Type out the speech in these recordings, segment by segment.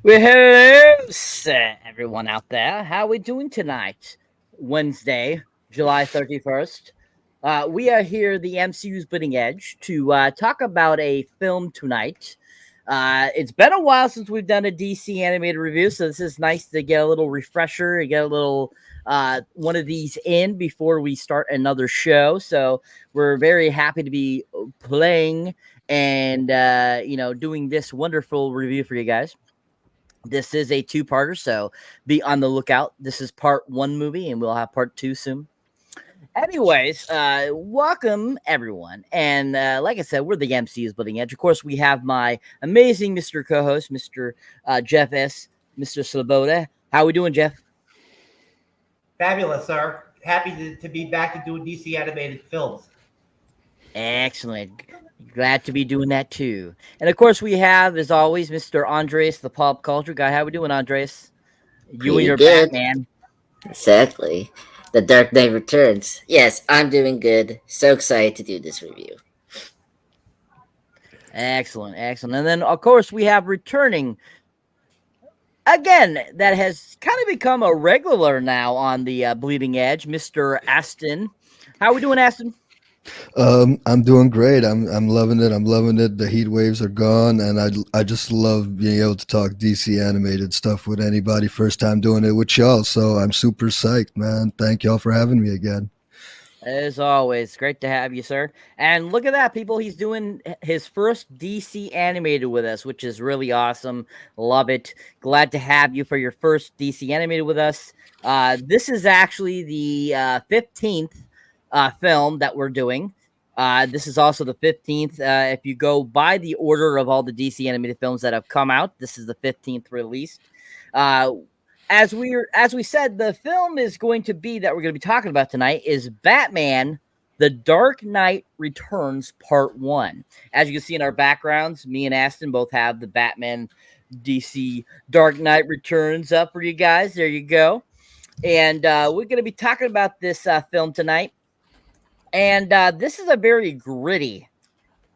Well, hello, everyone out there. How we doing tonight? Wednesday, July 31st. We are here, the MCU's Bleeding Edge, to talk about a film tonight. It's been a while since we've done a DC animated review, so this is nice to get a little refresher and get a little one of these in before we start another show. So we're very happy to be playing and doing this wonderful review for you guys. This is a two-parter, so be on the lookout. This is part one movie, and we'll have part two soon. Anyways, welcome everyone, and like I said, we're the MC's Bleeding Edge. Of course, we have my amazing Mr. Co-host, Mr. Jeff S., Mr. Sloboda. How we doing, Jeff? Fabulous, sir. Happy to be back to doing DC animated films. Excellent. Glad to be doing that too. And of course, we have, as always, Mr. Andres, the pop culture guy. How we doing, Andres? You Pretty and your good. Batman. Exactly. The Dark Knight Returns. Yes, I'm doing good. So excited to do this review. Excellent, excellent. And then, of course, we have returning again. That has kind of become a regular now on the Bleeding Edge, Mr. Aston. How we doing, Aston? I'm doing great. I'm loving it. I'm loving it. The heat waves are gone, and I just love being able to talk DC animated stuff with anybody. First time doing it with y'all, so I'm super psyched, man. Thank y'all for having me again. As always, great to have you, sir. And look at that, people. He's doing his first DC animated with us, which is really awesome. Love it. Glad to have you for your first DC animated with us. This is actually the 15th film that we're doing. This is also the 15th. If you go by the order of all the DC animated films that have come out, this is the 15th released. As we said, the film is going to be that we're going to be talking about tonight is Batman: The Dark Knight Returns Part 1. As you can see in our backgrounds, me and Aston both have the Batman DC Dark Knight Returns up for you guys. There you go. And we're going to be talking about this film tonight. And this is a very gritty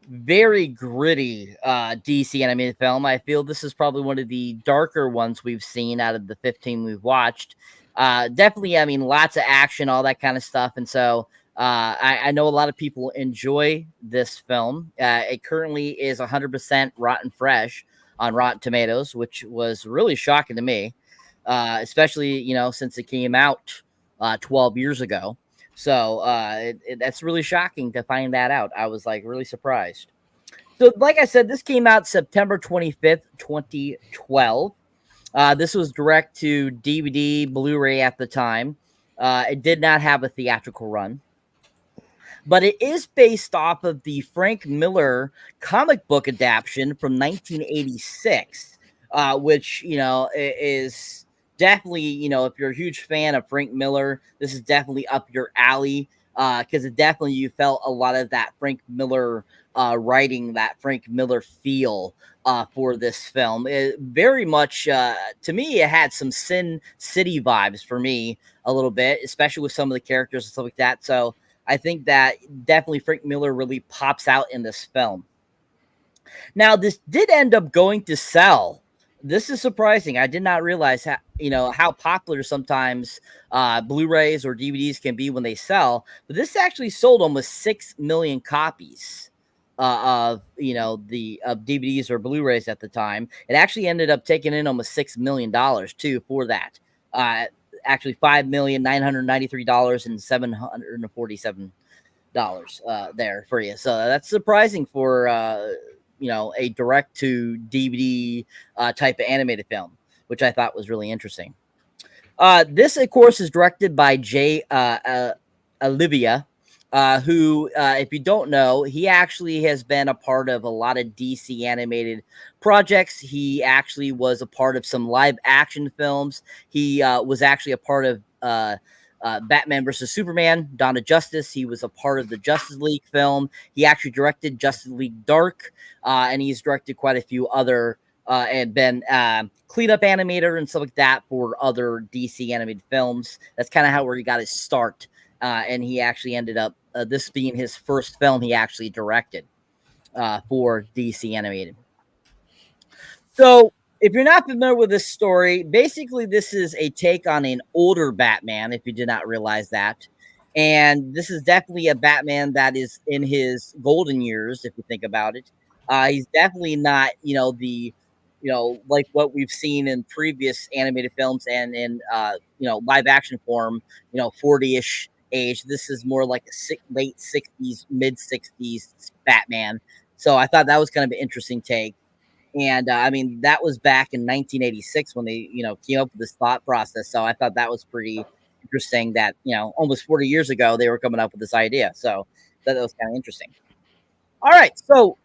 DC animated film. I feel this is probably one of the darker ones we've seen out of the 15 we've watched. Definitely, I mean, lots of action, all that kind of stuff. And so I know a lot of people enjoy this film. It currently is 100% rotten fresh on Rotten Tomatoes, which was really shocking to me, especially, since it came out 12 years ago. So that's really shocking to find that out. I was like really surprised. So like I said, this came out September 25th, 2012. This was direct to DVD, Blu-ray at the time. It did not have a theatrical run. But it is based off of the Frank Miller comic book adaptation from 1986, which, is definitely, if you're a huge fan of Frank Miller, this is definitely up your alley, because you felt a lot of that Frank Miller writing, that Frank Miller feel for this film. It very much, to me, it had some Sin City vibes for me a little bit, especially with some of the characters and stuff like that. So I think that definitely Frank Miller really pops out in this film. Now, this did end up going to sell. This is surprising. I did not realize how popular sometimes Blu-rays or DVDs can be when they sell. But this actually sold almost 6 million copies of DVDs or Blu-rays at the time. It actually ended up taking in almost $6 million too for that. Actually, $5,993,747 there for you. So that's surprising for a direct to DVD type of animated film, which I thought was really interesting. This, of course, is directed by Jay Olivia, who, if you don't know, he actually has been a part of a lot of DC animated projects. He actually was a part of some live action films. He was actually a part of Batman versus Superman, Dawn of Justice. He was a part of the Justice League film. He actually directed Justice League Dark, and he's directed quite a few other and been cleanup animator and stuff like that for other DC animated films. That's kind of where he got his start, and he actually ended up this being his first film he actually directed for DC animated. So if you're not familiar with this story, basically this is a take on an older Batman, if you did not realize that. And this is definitely a Batman that is in his golden years, if you think about it. He's definitely not, like what we've seen in previous animated films and in, live action form, 40-ish age. This is more like a late 60s, mid 60s Batman. So I thought that was kind of an interesting take. And I mean, that was back in 1986 when they, came up with this thought process. So I thought that was pretty interesting that, almost 40 years ago, they were coming up with this idea. So that was kind of interesting. All right. So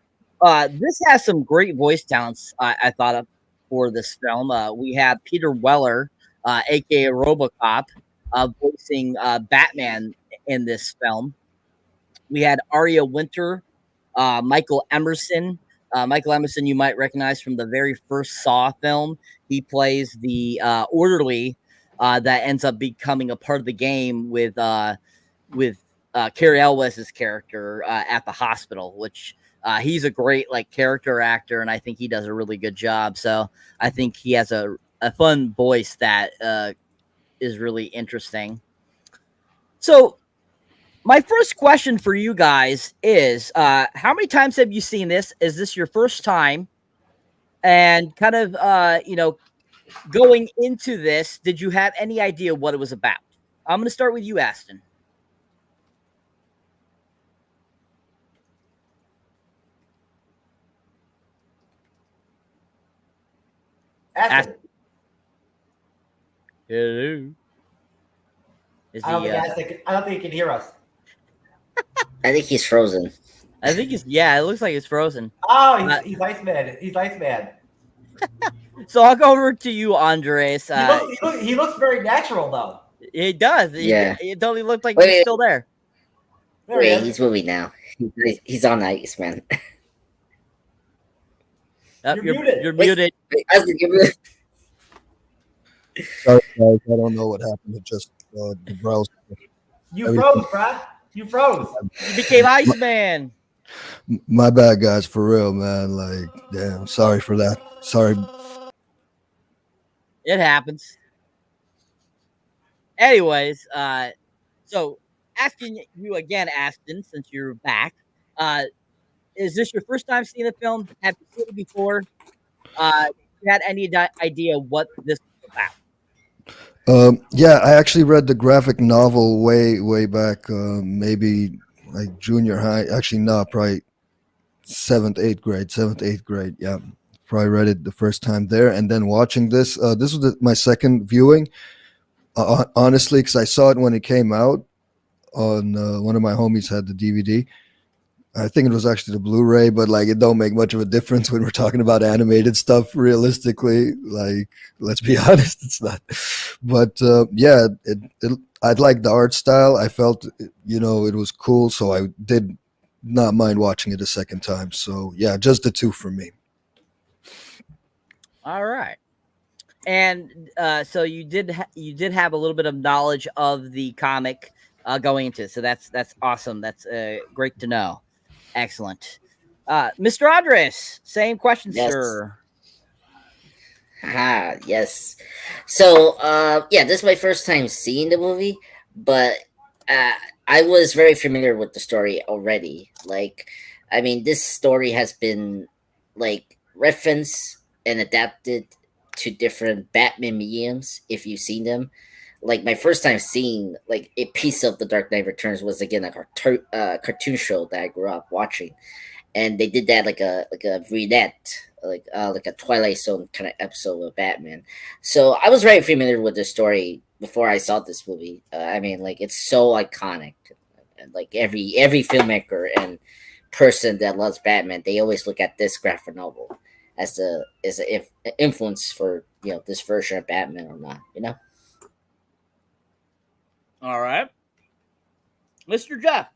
this has some great voice talents, I thought of for this film. We have Peter Weller, aka Robocop, voicing Batman in this film. We had Aria Winter, Michael Emerson. Michael Emerson, you might recognize from the very first Saw film. He plays the orderly that ends up becoming a part of the game with Carrie Elwes's character at the hospital, which he's a great character actor, and I think he does a really good job. So I think he has a fun voice that is really interesting. So my first question for you guys is, how many times have you seen this? Is this your first time? And kind of, going into this, did you have any idea what it was about? I'm going to start with you, Aston. Aston. Hello. I don't think he can hear us. I think he's frozen. I think it looks like he's frozen. Oh, he's Iceman. He's Iceman. So I'll go over to you, Andres. He looks very natural, though. He does. Yeah. It totally looked like he's still there. Wait, he's moving now. He's on ice, man. You're muted. You're muted. You're muted. Sorry, guys, I don't know what happened. It just the browser. You froze, Brad. You froze. You became Iceman. My bad, guys, for real, man. Damn, sorry for that. Sorry. It happens. Anyways, so asking you again, Aston, since you're back, is this your first time seeing the film? Have you seen it before? You had any idea what this was about? Yeah, I actually read the graphic novel way back, maybe like junior high. Actually, no, probably seventh, eighth grade. Yeah, probably read it the first time there, and then watching this. This was my second viewing. Honestly, because I saw it when it came out on one of my homies had the DVD. I think it was actually the Blu-ray, but it don't make much of a difference when we're talking about animated stuff. Realistically, let's be honest, it's not. But yeah, I liked the art style. I felt it was cool, so I did not mind watching it a second time. So yeah, just the two for me. All right. And so you did have a little bit of knowledge of the comic going into it. So that's awesome. That's great to know. Excellent. Mr. Andres, same question, Yes. sir. Yes. So yeah, this is my first time seeing the movie, but I was very familiar with the story already. This story has been referenced and adapted to different Batman mediums, if you've seen them. My first time seeing a piece of The Dark Knight Returns was again a cartoon show that I grew up watching, and they did that like a vignette, like a Twilight Zone kind of episode of Batman. So I was very familiar with the story before I saw this movie. It's so iconic, and every filmmaker and person that loves Batman, they always look at this graphic novel as an influence for this version of Batman or not. All right. Mr. Jeff,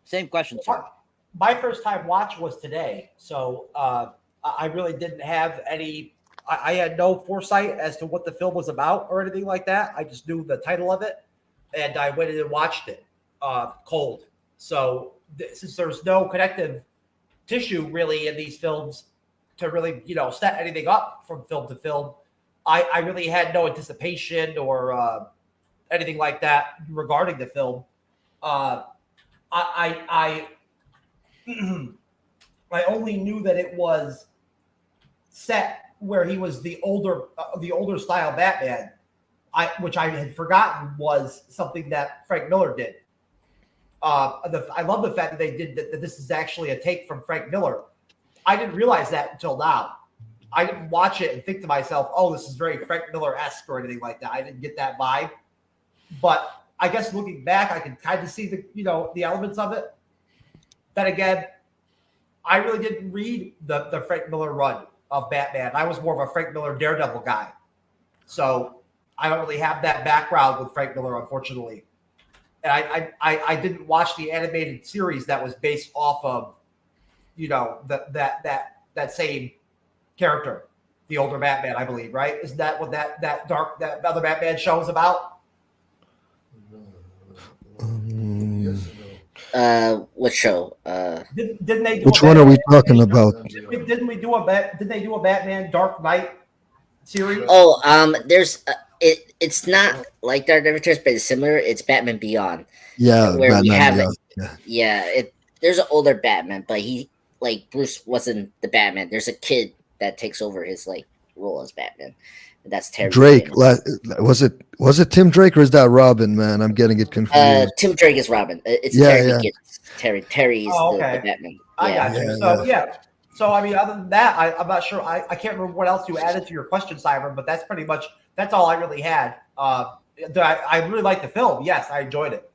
same question, sir. My first time watch was today, so I really didn't have any. I had no foresight as to what the film was about or anything like that. I just knew the title of it, and I went in and watched it cold. So since there's no connective tissue really in these films, to really, set anything up from film to film. I really had no anticipation or anything like that regarding the film. I I only knew that it was set where he was the older style Batman, which I had forgotten was something that Frank Miller did. I love the fact that they did that this is actually a take from Frank Miller. I didn't realize that until now. I didn't watch it and think to myself, oh, this is very Frank Miller-esque or anything like that. I didn't get that vibe. But I guess looking back, I can kind of see the elements of it. Then again, I really didn't read the Frank Miller run of Batman. I was more of a Frank Miller Daredevil guy. So I don't really have that background with Frank Miller, unfortunately. And I didn't watch the animated series that was based off of, that same character, the older Batman, I believe, right? Isn't that what that other Batman show is about? What show? Didn't they do Which one are we talking about? Didn't they do a Batman Dark Knight series? Oh, there's it's not like Dark Knight Returns, but it's similar. It's Batman Beyond. Yeah, where we have Beyond. There's an older Batman, but he Bruce wasn't the Batman. There's a kid that takes over his role as Batman. That's Terry Drake. Was it Tim Drake or is that Robin? Man, I'm getting it confused. Tim Drake is Robin. It's Terry. Terry is the Batman. I got you. So I mean, other than that, I'm not sure. I can't remember what else you added to your question, Simon. But that's pretty much all I really had. I really liked the film. Yes, I enjoyed it.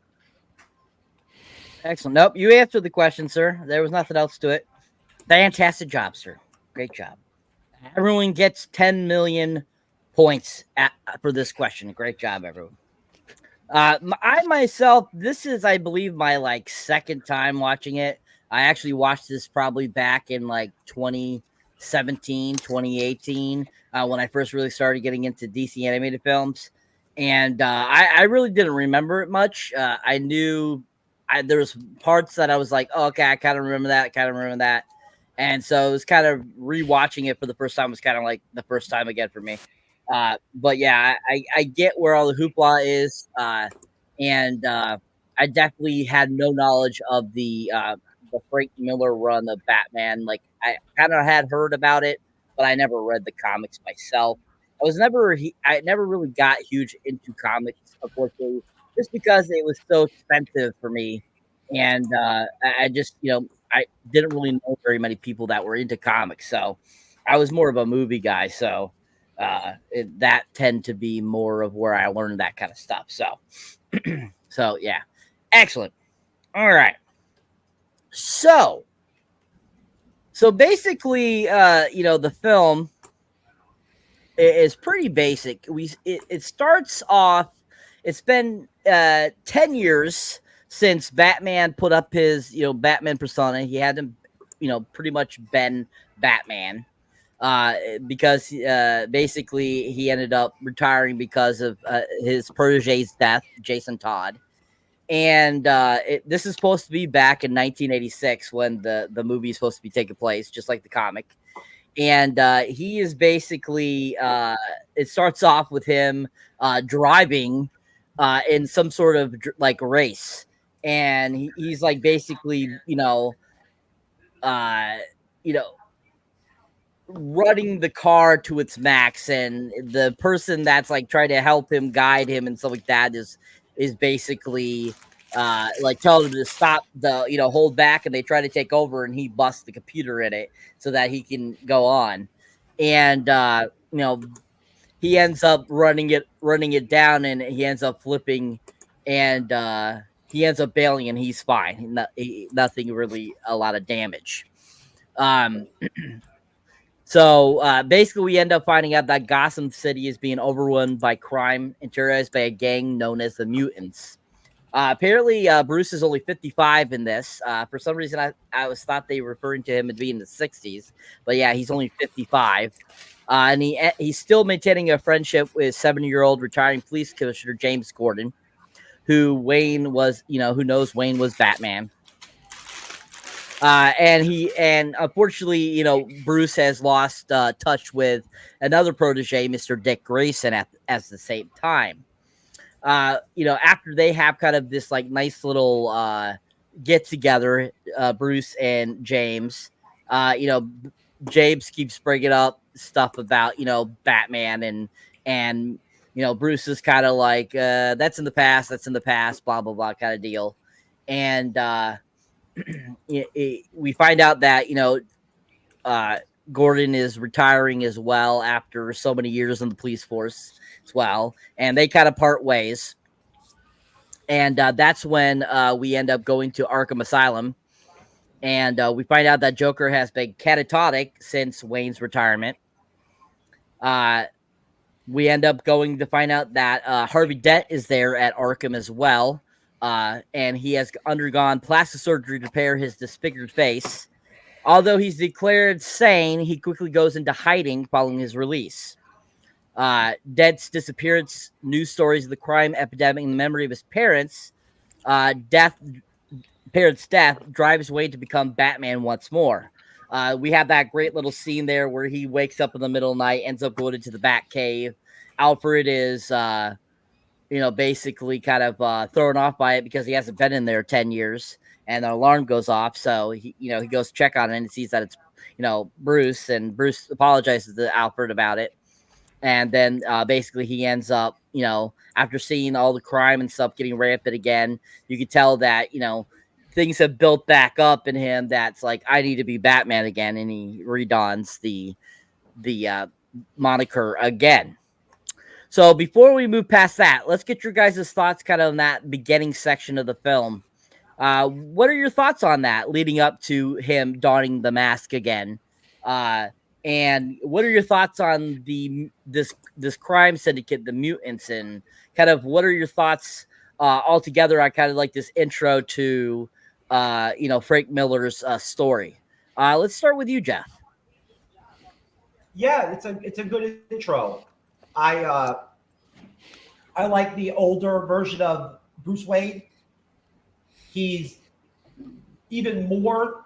Excellent. Nope, you answered the question, sir. There was nothing else to it. Fantastic job, sir. Great job. Everyone gets 10 million points for this question. Great job, everyone. I myself, this is, I believe, my second time watching it. I actually watched this probably back in 2017, 2018, when I first really started getting into DC animated films. And I really didn't remember it much. I knew there was parts that I was like, oh, okay, I kind of remember that. And so it was kind of rewatching it for the first time was kind of like the first time again for me. But yeah, I get where all the hoopla is. And I definitely had no knowledge of the Frank Miller run of Batman. I kind of had heard about it, but I never read the comics myself. I never really got huge into comics, unfortunately, just because it was so expensive for me. And I just, I didn't really know very many people that were into comics. So I was more of a movie guy. So that tend to be more of where I learned that kind of stuff. So, so yeah, excellent. All right. So basically, the film is pretty basic. It starts off. It's been 10 years since Batman put up his, Batman persona. He hadn't, pretty much been Batman, because basically he ended up retiring because of his protege's death, Jason Todd. And this is supposed to be back in 1986 when the movie is supposed to be taking place, just like the comic. And he is basically, it starts off with him driving in some sort of race. And he's basically, running the car to its max. And the person that's trying to help him, guide him and stuff like that is basically telling him to stop, hold back, and they try to take over, and he busts the computer in it so that he can go on. And he ends up running it down, and he ends up flipping, and he ends up bailing, and he's fine. Nothing really, a lot of damage. So basically, we end up finding out that Gotham City is being overrun by crime and terrorized by a gang known as the Mutants. Apparently, Bruce is only 55 in this. For some reason, I was thought they were referring to him as being in the 60s. But yeah, he's only 55. And he's still maintaining a friendship with 70-year-old retiring police commissioner James Gordon, who knows Wayne was Batman. And unfortunately, you know, Bruce has lost touch with another protege, Mr. Dick Grayson, at the same time. You know, after they have kind of this like nice little get together, Bruce and James, you know, James keeps bringing up stuff about, you know, Batman, and you know, Bruce is kind of like, that's in the past, blah blah blah kind of deal. And we find out that, you know, Gordon is retiring as well after so many years in the police force as well, and they kind of part ways. And that's when we end up going to Arkham Asylum, and we find out that Joker has been catatonic since Wayne's retirement. We end up going to find out that Harvey Dent is there at Arkham as well, and he has undergone plastic surgery to repair his disfigured face. Although he's declared sane, he quickly goes into hiding following his release. Dent's disappearance, news stories of the crime epidemic, and the memory of his parents' death drives Wayne to become Batman once more. We have that great little scene there where he wakes up in the middle of the night, ends up going into the Batcave. Alfred is, you know, basically kind of thrown off by it because he hasn't been in there 10 years, and the alarm goes off. So he goes to check on it and sees that it's, you know, Bruce, and Bruce apologizes to Alfred about it. And then basically he ends up, you know, after seeing all the crime and stuff getting rampant again, you can tell that, you know, things have built back up in him. That's like, I need to be Batman again. And he redons the moniker again. So before we move past that, let's get your guys' thoughts kind of on that beginning section of the film. What are your thoughts on that leading up to him donning the mask again? And what are your thoughts on this crime syndicate, the Mutants, and kind of what are your thoughts altogether on kind of like this intro to you know, Frank Miller's story? Let's start with you, Jeff. Yeah, it's a good intro. I like the older version of Bruce Wayne. He's even more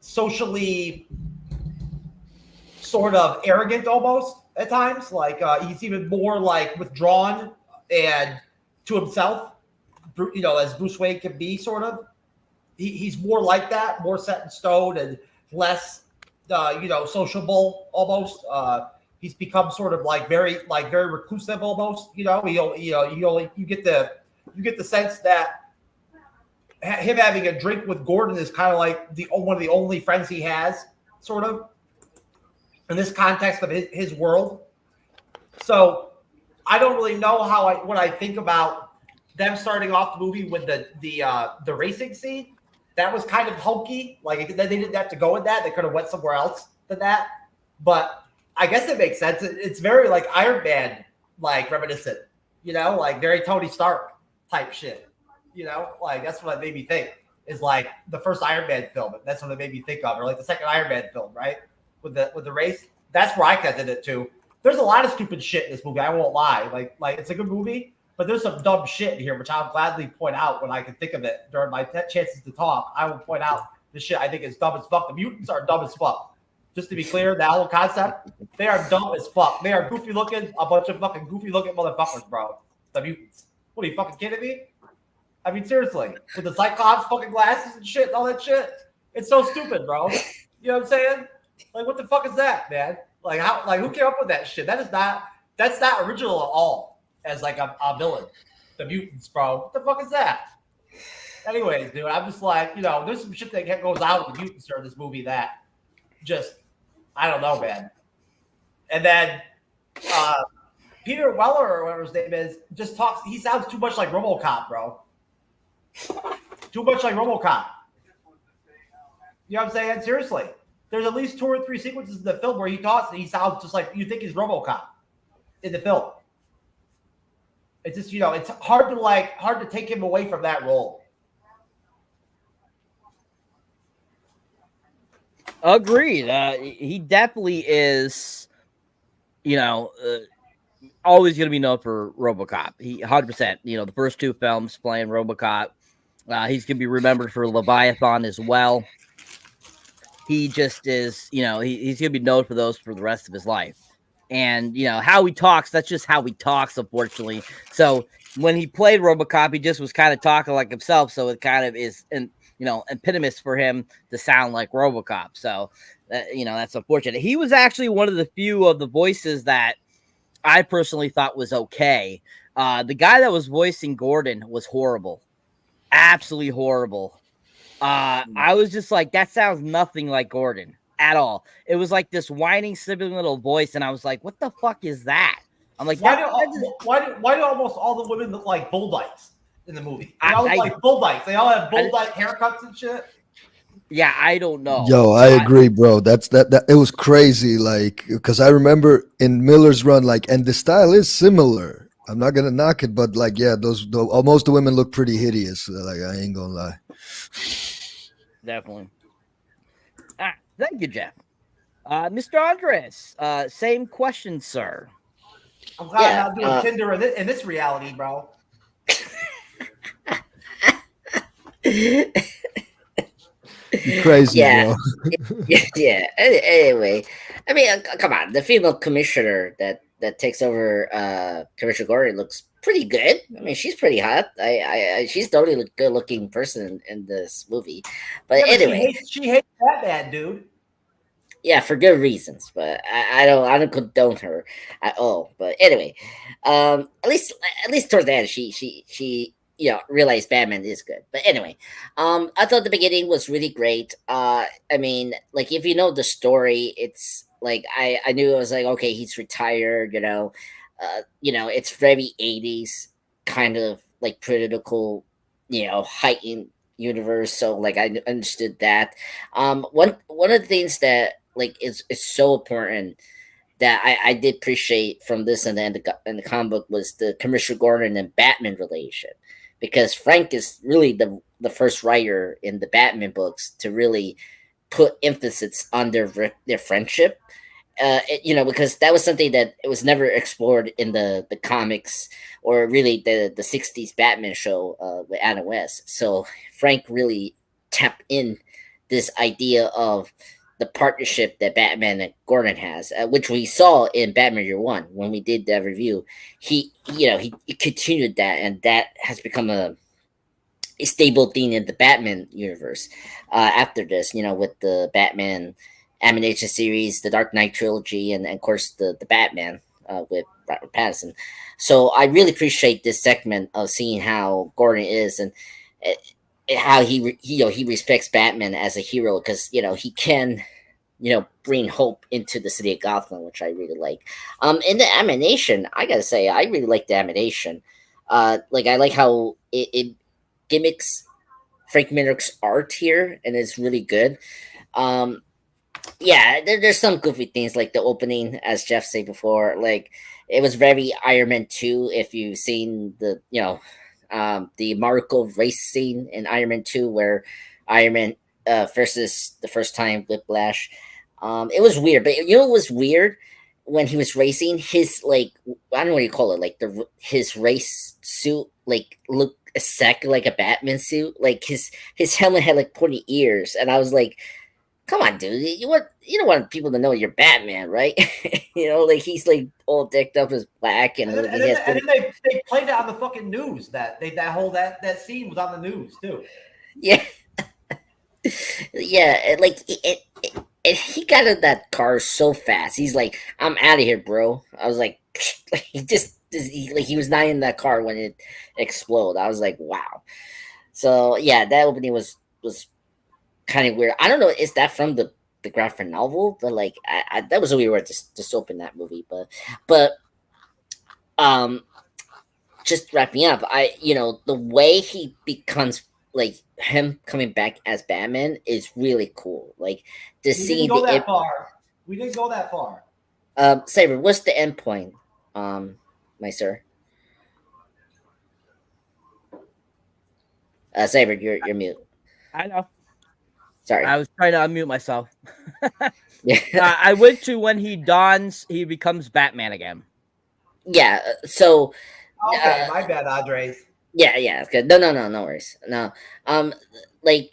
socially sort of arrogant almost at times. Like he's even more like withdrawn and to himself, you know, as Bruce Wayne can be sort of. He's more like that, more set in stone and less you know, sociable almost. He's become sort of like very reclusive almost. You know, you get the sense that him having a drink with Gordon is kind of like one of the only friends he has, sort of, in this context of his world. So I don't really know what I think about them starting off the movie with the racing scene. That was kind of hokey. Like they didn't have to go with that. They could have went somewhere else than that. But I guess it makes sense. It's very like Iron Man, like reminiscent, you know, like very Tony Stark type shit. You know, like that's what it made me think is like the first Iron Man film. That's what it made me think of, or like the second Iron Man film, right? With the race. That's where I connected it to. There's a lot of stupid shit in this movie. I won't lie. Like it's a good movie. But there's some dumb shit in here, which I'll gladly point out when I can think of it during my chances to talk. I will point out the shit I think is dumb as fuck. The Mutants are dumb as fuck. Just to be clear, that whole concept, they are dumb as fuck. They are goofy looking, a bunch of fucking goofy looking motherfuckers, bro. The Mutants. What are you fucking kidding me? I mean, seriously. With the Cyclops fucking glasses and shit and all that shit. It's so stupid, bro. You know what I'm saying? Like, what the fuck is that, man? Like, who came up with that shit? That's not original at all. As like a villain, the Mutants, bro. What the fuck is that? Anyways, dude, I'm just like, you know, there's some shit that goes out with the Mutants during this movie that just, I don't know, man. And then Peter Weller, or whatever his name is, just talks. He sounds too much like RoboCop, bro. Too much like RoboCop. You know what I'm saying? Seriously. There's at least 2 or 3 sequences in the film where he talks and he sounds just like you think he's RoboCop in the film. It's just, you know, it's hard to take him away from that role. Agreed. He definitely is, you know, always going to be known for RoboCop. He 100%. You know, the first 2 films playing RoboCop. He's going to be remembered for Leviathan as well. He just is, you know, he's going to be known for those for the rest of his life. And, you know, how he talks, that's just how he talks, unfortunately. So when he played RoboCop, he just was kind of talking like himself. So it kind of is, epitomous for him to sound like RoboCop. So, you know, that's unfortunate. He was actually one of the few of the voices that I personally thought was okay. The guy that was voicing Gordon was horrible. Absolutely horrible. I was just like, that sounds nothing like Gordon at all. It was like this whining, sniveling little voice, and I was like, what the fuck is that? I'm like, why do almost all the women look like bull dykes in the movie? They all look like bull dykes. They all have bull dyke haircuts and shit. Yeah, I don't know. Yo, I agree, bro. That it was crazy, like, because I remember in Miller's Run, like, and the style is similar. I'm not gonna knock it, but like, yeah, most of the women look pretty hideous. Like, I ain't gonna lie. Definitely. Thank you, Jeff. Mr. Andres, same question, sir. I'm glad I'm not doing Tinder in this reality, bro. You're crazy, Yeah. bro. Yeah. Anyway, I mean, come on. The female commissioner that takes over Commissioner Gordon looks pretty good. I mean, she's pretty hot. She's totally a good looking person in this movie. But anyway, she hates Batman, dude. Yeah, for good reasons. But I don't condone her at all. But anyway, at least towards the end, she realized Batman is good. But anyway, I thought the beginning was really great. I mean, like, if you know the story, it's like I knew, I was like, okay, he's retired, it's very 80s kind of like political, heightened universe. So like I understood that. One of the things that like is so important that I did appreciate from this and then in the comic book was the Commissioner Gordon and Batman relation, because Frank is really the first writer in the Batman books to really put emphasis on their friendship. Because that was something that it was never explored in the comics or really the 60s Batman show with Adam West. So Frank really tapped in this idea of the partnership that Batman and Gordon has, which we saw in Batman Year One when we did that review. He continued that, and that has become a stable theme in the Batman universe after this. With the Batman animation series, the Dark Knight trilogy, and of course the Batman with Robert Pattinson. So I really appreciate this segment of seeing how Gordon is and how he respects Batman as a hero, because he can bring hope into the city of Gotham, which I really like. In the animation, I gotta say I really like the animation. Like, I like how it gimmicks Frank Miller's art here, and it's really good. There's some goofy things like the opening, as Jeff said before. Like, it was very Iron Man 2. If you've seen the Marco race scene in Iron Man 2, where Iron Man versus the first time Whiplash. It was weird, but what was weird when he was racing? His, like, I don't know what you call it, like his race suit, like, looked exactly like a Batman suit. Like, his helmet had like pointy ears, and I was like, come on, dude, you don't want people to know you're Batman, right? Like, he's like all decked up as black, and then they played it on the fucking news. That scene was on the news too. Yeah. Yeah, like he got in that car so fast. He's like, "I'm out of here, bro." I was like, he was not in that car when it exploded. I was like, wow. So yeah, that opening was kind of weird. I don't know, is that from the graphic novel? But like, I that was a weird way to open that movie. But just wrapping up, the way he becomes, like, him coming back as Batman is really cool. Like, to see We didn't go that far. Saber, what's the end point, my sir? Saber, you're mute. I know. Sorry, I was trying to unmute myself. Yeah. I went to when he becomes Batman again. yeah. So Okay, my bad, Andres. yeah. Okay. No worries. No. Like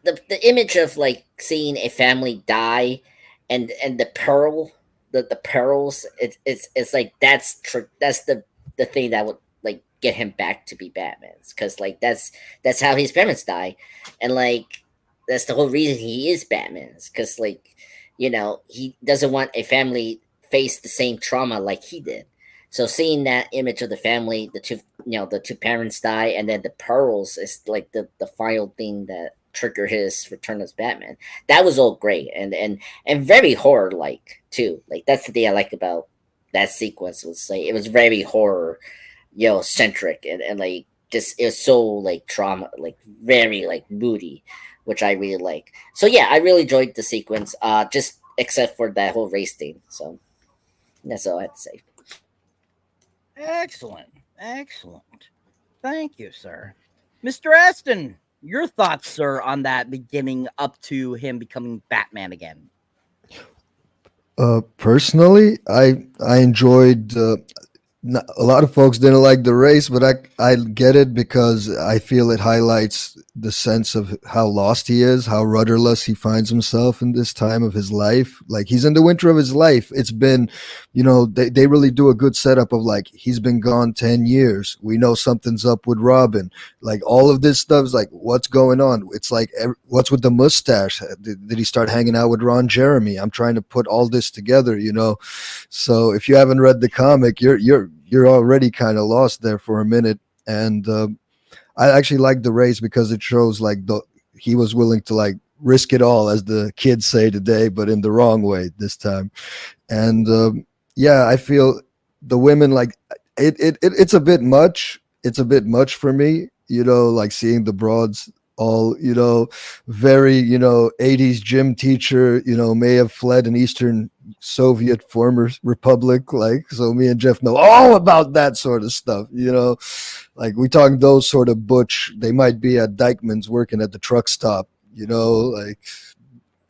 the image of like seeing a family die, and the pearl, the pearls. It's like that's the thing that would like get him back to be Batman's, because like that's how his parents die, and like that's the whole reason he is Batman's, because like he doesn't want a family face the same trauma like he did. So seeing that image of the family, the two parents die, and then the pearls is like the final thing that trigger his return as Batman. That was all great, and very horror like too. Like that's the thing I like about that sequence, was like it was very horror, centric, and like just it was so like trauma, like very like moody, which I really like. So yeah, I really enjoyed the sequence. Just except for that whole race thing. So that's all I have to say. Excellent. Excellent. Thank you, sir. Mr. Aston, your thoughts, sir, on that beginning up to him becoming Batman again? Personally, I enjoyed. A lot of folks didn't like the race, but I get it, because I feel it highlights the sense of how lost he is, how rudderless he finds himself in this time of his life. Like he's in the winter of his life. It's been, they really do a good setup of like he's been gone 10 years. We know something's up with Robin. Like all of this stuff is like, what's going on? It's like, what's with the mustache? Did he start hanging out with Ron Jeremy? I'm trying to put all this together, So if you haven't read the comic, you're already kind of lost there for a minute. And I actually like the race because it shows like he was willing to like risk it all, as the kids say today, but in the wrong way this time. And yeah, I feel the women, like it's a bit much. It's a bit much for me, like seeing the broads all, very, 80s gym teacher, may have fled an Eastern Soviet former republic. Like, so me and Jeff know all about that sort of stuff, like we talk those sort of butch, they might be at Dykeman's working at the truck stop, like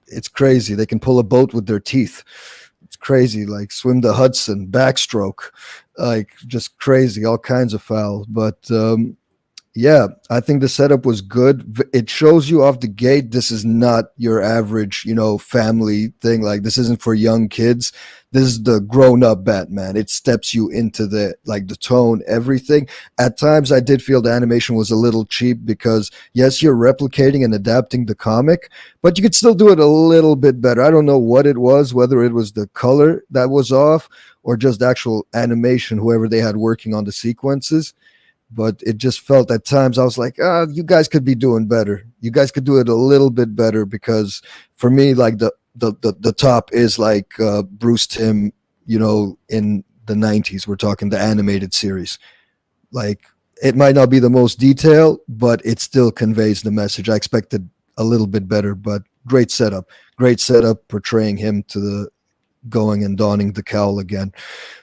it's crazy. They can pull a boat with their teeth. It's crazy, like swim the Hudson, backstroke, like just crazy, all kinds of fouls. But yeah, I think the setup was good. It shows you off the gate, this is not your average, family thing. Like this isn't for young kids. This is the grown-up Batman. It steps you into the tone, everything. At times I did feel the animation was a little cheap, because yes, you're replicating and adapting the comic, but you could still do it a little bit better. I don't know what it was, whether it was the color that was off or just actual animation, whoever they had working on the sequences. But it just felt at times I was like, you guys could be doing better. You guys could do it a little bit better, because for me, like the top is like Bruce Timm, in the 90s. We're talking the animated series. Like it might not be the most detailed, but it still conveys the message. I expected a little bit better, but great setup portraying him to the going and donning the cowl again.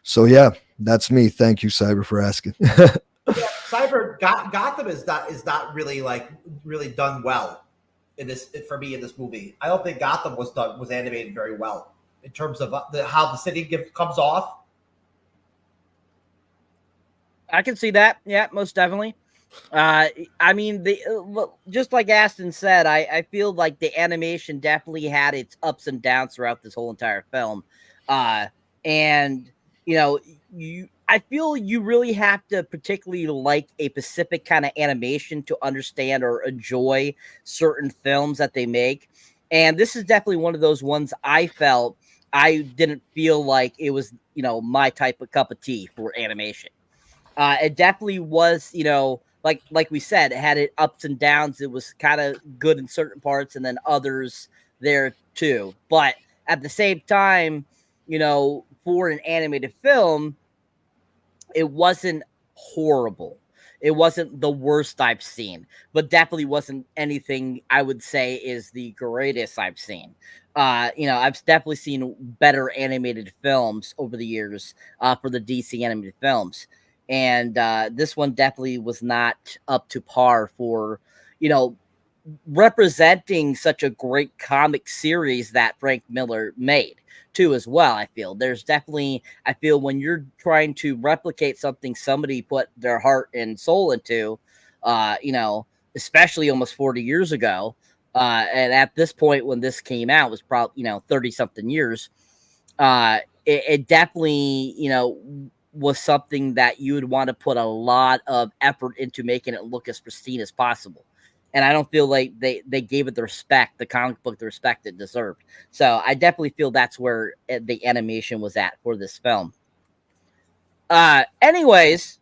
So yeah, that's me. Thank you, Cyber, for asking. Yeah, Gotham is not really really done well in this for me in this movie. I don't think Gotham was animated very well in terms of how the city comes off. I can see that. Yeah, most definitely. I mean, just like Aston said, I feel like the animation definitely had its ups and downs throughout this whole entire film. And I feel you really have to particularly like a specific kind of animation to understand or enjoy certain films that they make. And this is definitely one of those ones I felt I didn't feel like it was, my type of cup of tea for animation. It definitely was, like we said, it had its ups and downs. It was kind of good in certain parts and then others there too. But at the same time, for an animated film, it wasn't horrible. It wasn't the worst I've seen, but definitely wasn't anything I would say is the greatest I've seen. I've definitely seen better animated films over the years for the DC animated films. And this one definitely was not up to par for, representing such a great comic series that Frank Miller made. too as well. I feel there's definitely, I feel when you're trying to replicate something somebody put their heart and soul into, you know, especially almost 40 years ago, and at this point when this came out was probably, you know, 30 something years, it definitely, you know, was something that you would want to put a lot of effort into making it look as pristine as possible. And I don't feel like they gave it the respect, the comic book, the respect it deserved. So I definitely feel that's where the animation was at for this film. Anyways,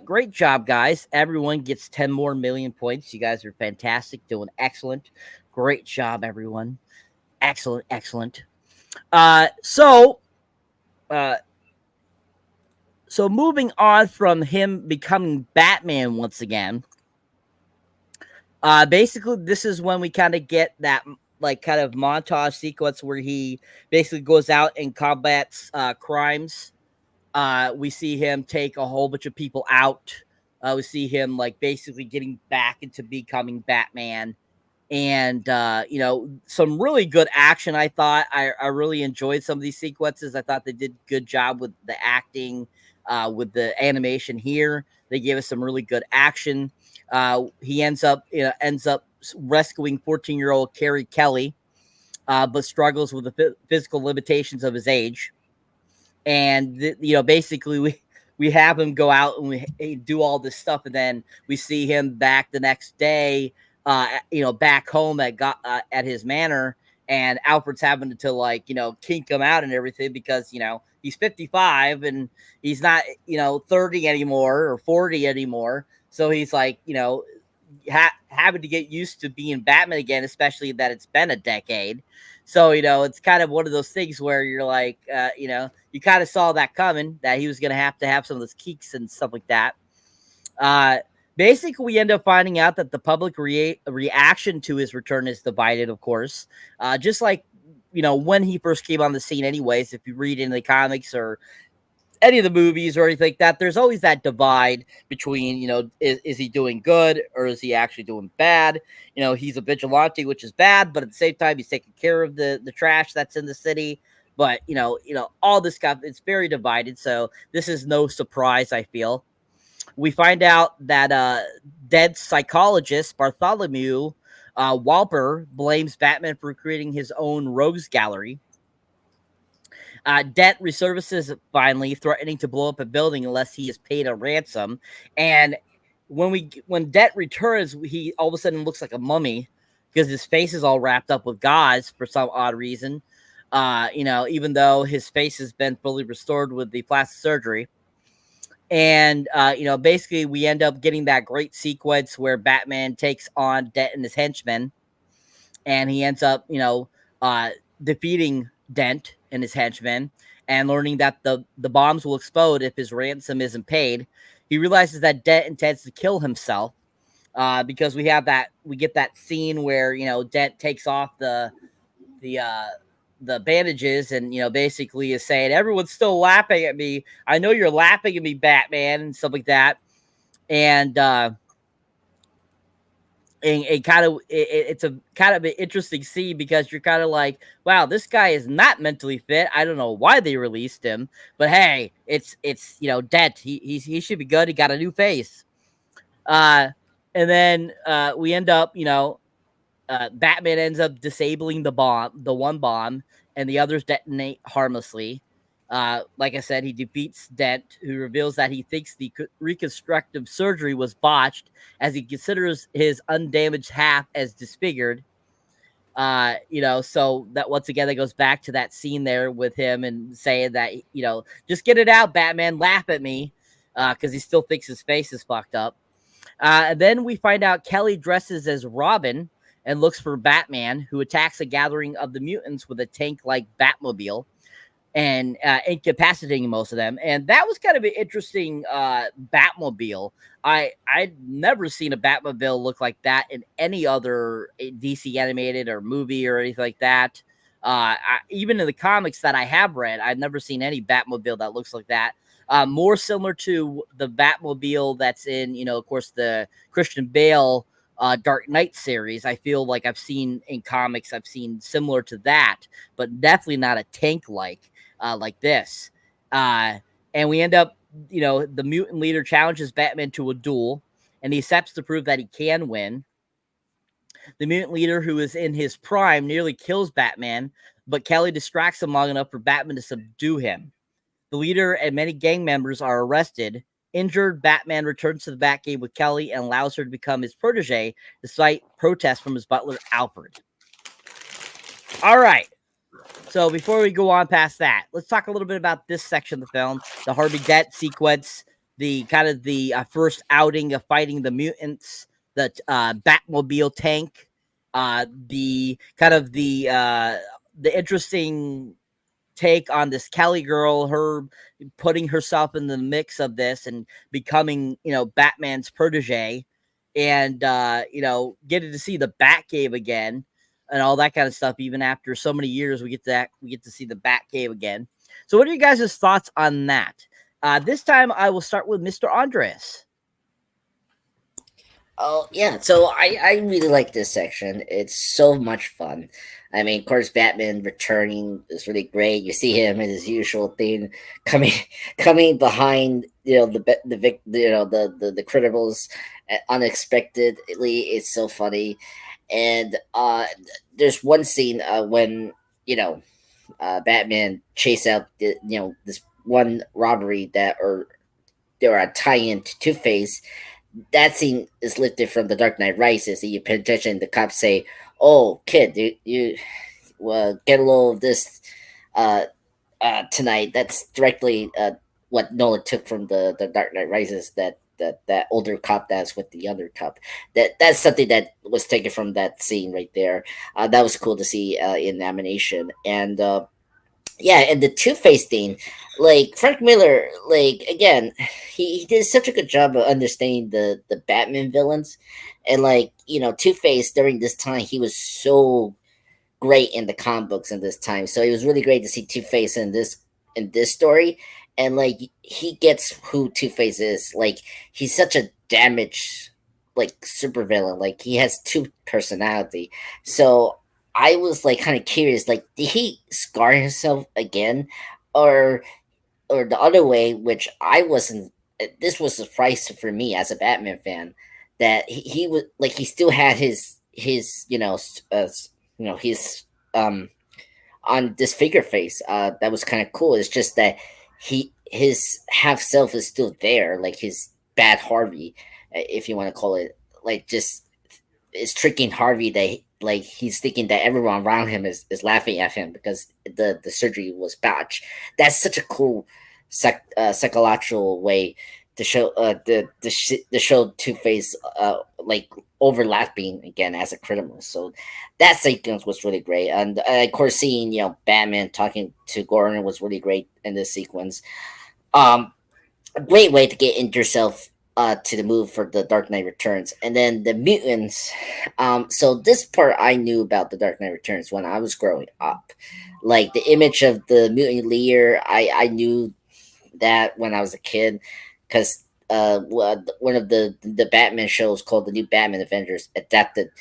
great job, guys. Everyone gets 10 more million points. You guys are fantastic, doing excellent. Great job, everyone. Excellent, excellent. So moving on from him becoming Batman once again. Basically, this is when we kind of get that like kind of montage sequence where he basically goes out and combats crimes. We see him take a whole bunch of people out. We see him like basically getting back into becoming Batman. And, you know, some really good action. I thought I really enjoyed some of these sequences. I thought they did a good job with the acting, with the animation here. They gave us some really good action. He ends up rescuing 14-year-old Carrie Kelley, but struggles with the physical limitations of his age. And, you know, basically we have him go out and we do all this stuff. And then we see him back the next day, you know, back home at his manor, and Alfred's having to like, you know, kink him out and everything because, you know, he's 55 and he's not, you know, 30 anymore or 40 anymore. So he's like, you know, having to get used to being Batman again, especially that it's been a decade. So, you know, it's kind of one of those things where you're like, you know, you kind of saw that coming, that he was going to have some of those kinks and stuff like that. Basically, we end up finding out that the public reaction to his return is divided, of course. Just like, you know, when he first came on the scene anyways, if you read in the comics or any of the movies or anything like that, there's always that divide between, you know, is he doing good or is he actually doing bad? You know, he's a vigilante, which is bad, but at the same time, he's taking care of the trash that's in the city. But, you know, all this stuff, it's very divided. So this is no surprise, I feel. We find out that dead psychologist Bartholomew Walper blames Batman for creating his own rogues gallery. Debt resurfaces finally, threatening to blow up a building unless he is paid a ransom. And when Debt returns, he all of a sudden looks like a mummy because his face is all wrapped up with gauze for some odd reason. You know, even though his face has been fully restored with the plastic surgery. And, you know, basically we end up getting that great sequence where Batman takes on Dent and his henchmen. And he ends up, you know, defeating Dent and his henchmen and learning that the bombs will explode if his ransom isn't paid. He realizes that Dent intends to kill himself because we get that scene where, you know, Dent takes off the bandages and, you know, basically is saying, everyone's still laughing at me. I know you're laughing at me, Batman, and stuff like that. And it's a kind of an interesting scene because you're kind of like, wow, this guy is not mentally fit. I don't know why they released him, but hey, it's you know, Dent. He should be good. He got a new face. And then we end up, you know, Batman ends up disabling the one bomb, and the others detonate harmlessly. Like I said, he defeats Dent, who reveals that he thinks the reconstructive surgery was botched as he considers his undamaged half as disfigured. You know, so that once again, that goes back to that scene there with him and saying that, you know, just get it out, Batman, laugh at me, because he still thinks his face is fucked up. And then we find out Kelley dresses as Robin and looks for Batman, who attacks a gathering of the mutants with a tank-like Batmobile and incapacitating most of them. And that was kind of an interesting Batmobile. I'd never seen a Batmobile look like that in any other DC animated or movie or anything like that. Even in the comics that I have read, I've never seen any Batmobile that looks like that. More similar to the Batmobile that's in, you know, of course, the Christian Bale Dark Knight series. I feel like I've seen in comics, I've seen similar to that, but definitely not a tank like this. And we end up, the mutant leader challenges Batman to a duel, and he accepts to prove that he can win. The mutant leader, who is in his prime, nearly kills Batman, but Kelley distracts him long enough for Batman to subdue him. The leader and many gang members are arrested. Injured, Batman returns to the Batcave with Kelley and allows her to become his protege, despite protests from his butler, Alfred. All right. So before we go on past that, let's talk a little bit about this section of the film, the Harvey Dent sequence, the kind of the first outing of fighting the mutants, the Batmobile tank, the kind of the interesting take on this Kelley girl, her putting herself in the mix of this and becoming, Batman's protege, and getting to see the Batcave again and all that kind of stuff. Even after so many years, we get to see the Batcave again. So what are you guys' thoughts on that? This time I will start with Mr. Andres. Oh yeah, so I really like this section. It's so much fun. I mean, of course, Batman returning is really great. You see him in his usual thing, coming behind the criminals unexpectedly. It's so funny, and there's one scene when Batman chase out this one robbery that there are a tie-in to Two-Face. That scene is lifted from The Dark Knight Rises. You pay attention, the cops say, "Oh, kid, you get a little of this tonight." That's directly what Nolan took from the Dark Knight Rises. That older cop that's with the other cop. That's something that was taken from that scene right there. That was cool to see in animation. And yeah, and the Two-Face thing, like Frank Miller, like again, he did such a good job of understanding the Batman villains, and Two-Face during this time he was so great in the comic books in this time, so it was really great to see Two-Face in this story, and he gets who Two-Face is. Like he's such a damaged super villain, like he has two personality, so. I was kind of curious, did he scar himself again, or the other way, which I wasn't. This was a surprise for me as a Batman fan, that he was he still had his his on this figure face. That was kind of cool. It's just that his half self is still there, like his bad Harvey, if you want to call it, just is tricking Harvey that. He's thinking that everyone around him is laughing at him because the surgery was botched. That's such a cool psychological way to show the show Two-Face overlapping again as a criminal. So that sequence was really great, and of course seeing Batman talking to Gordon was really great in this sequence. A great way to get into yourself to the move for the Dark Knight Returns. And then the mutants. So this part I knew about the Dark Knight Returns when I was growing up. The image of the mutant leader, I knew that when I was a kid, because one of the Batman shows called The New Batman Avengers adapted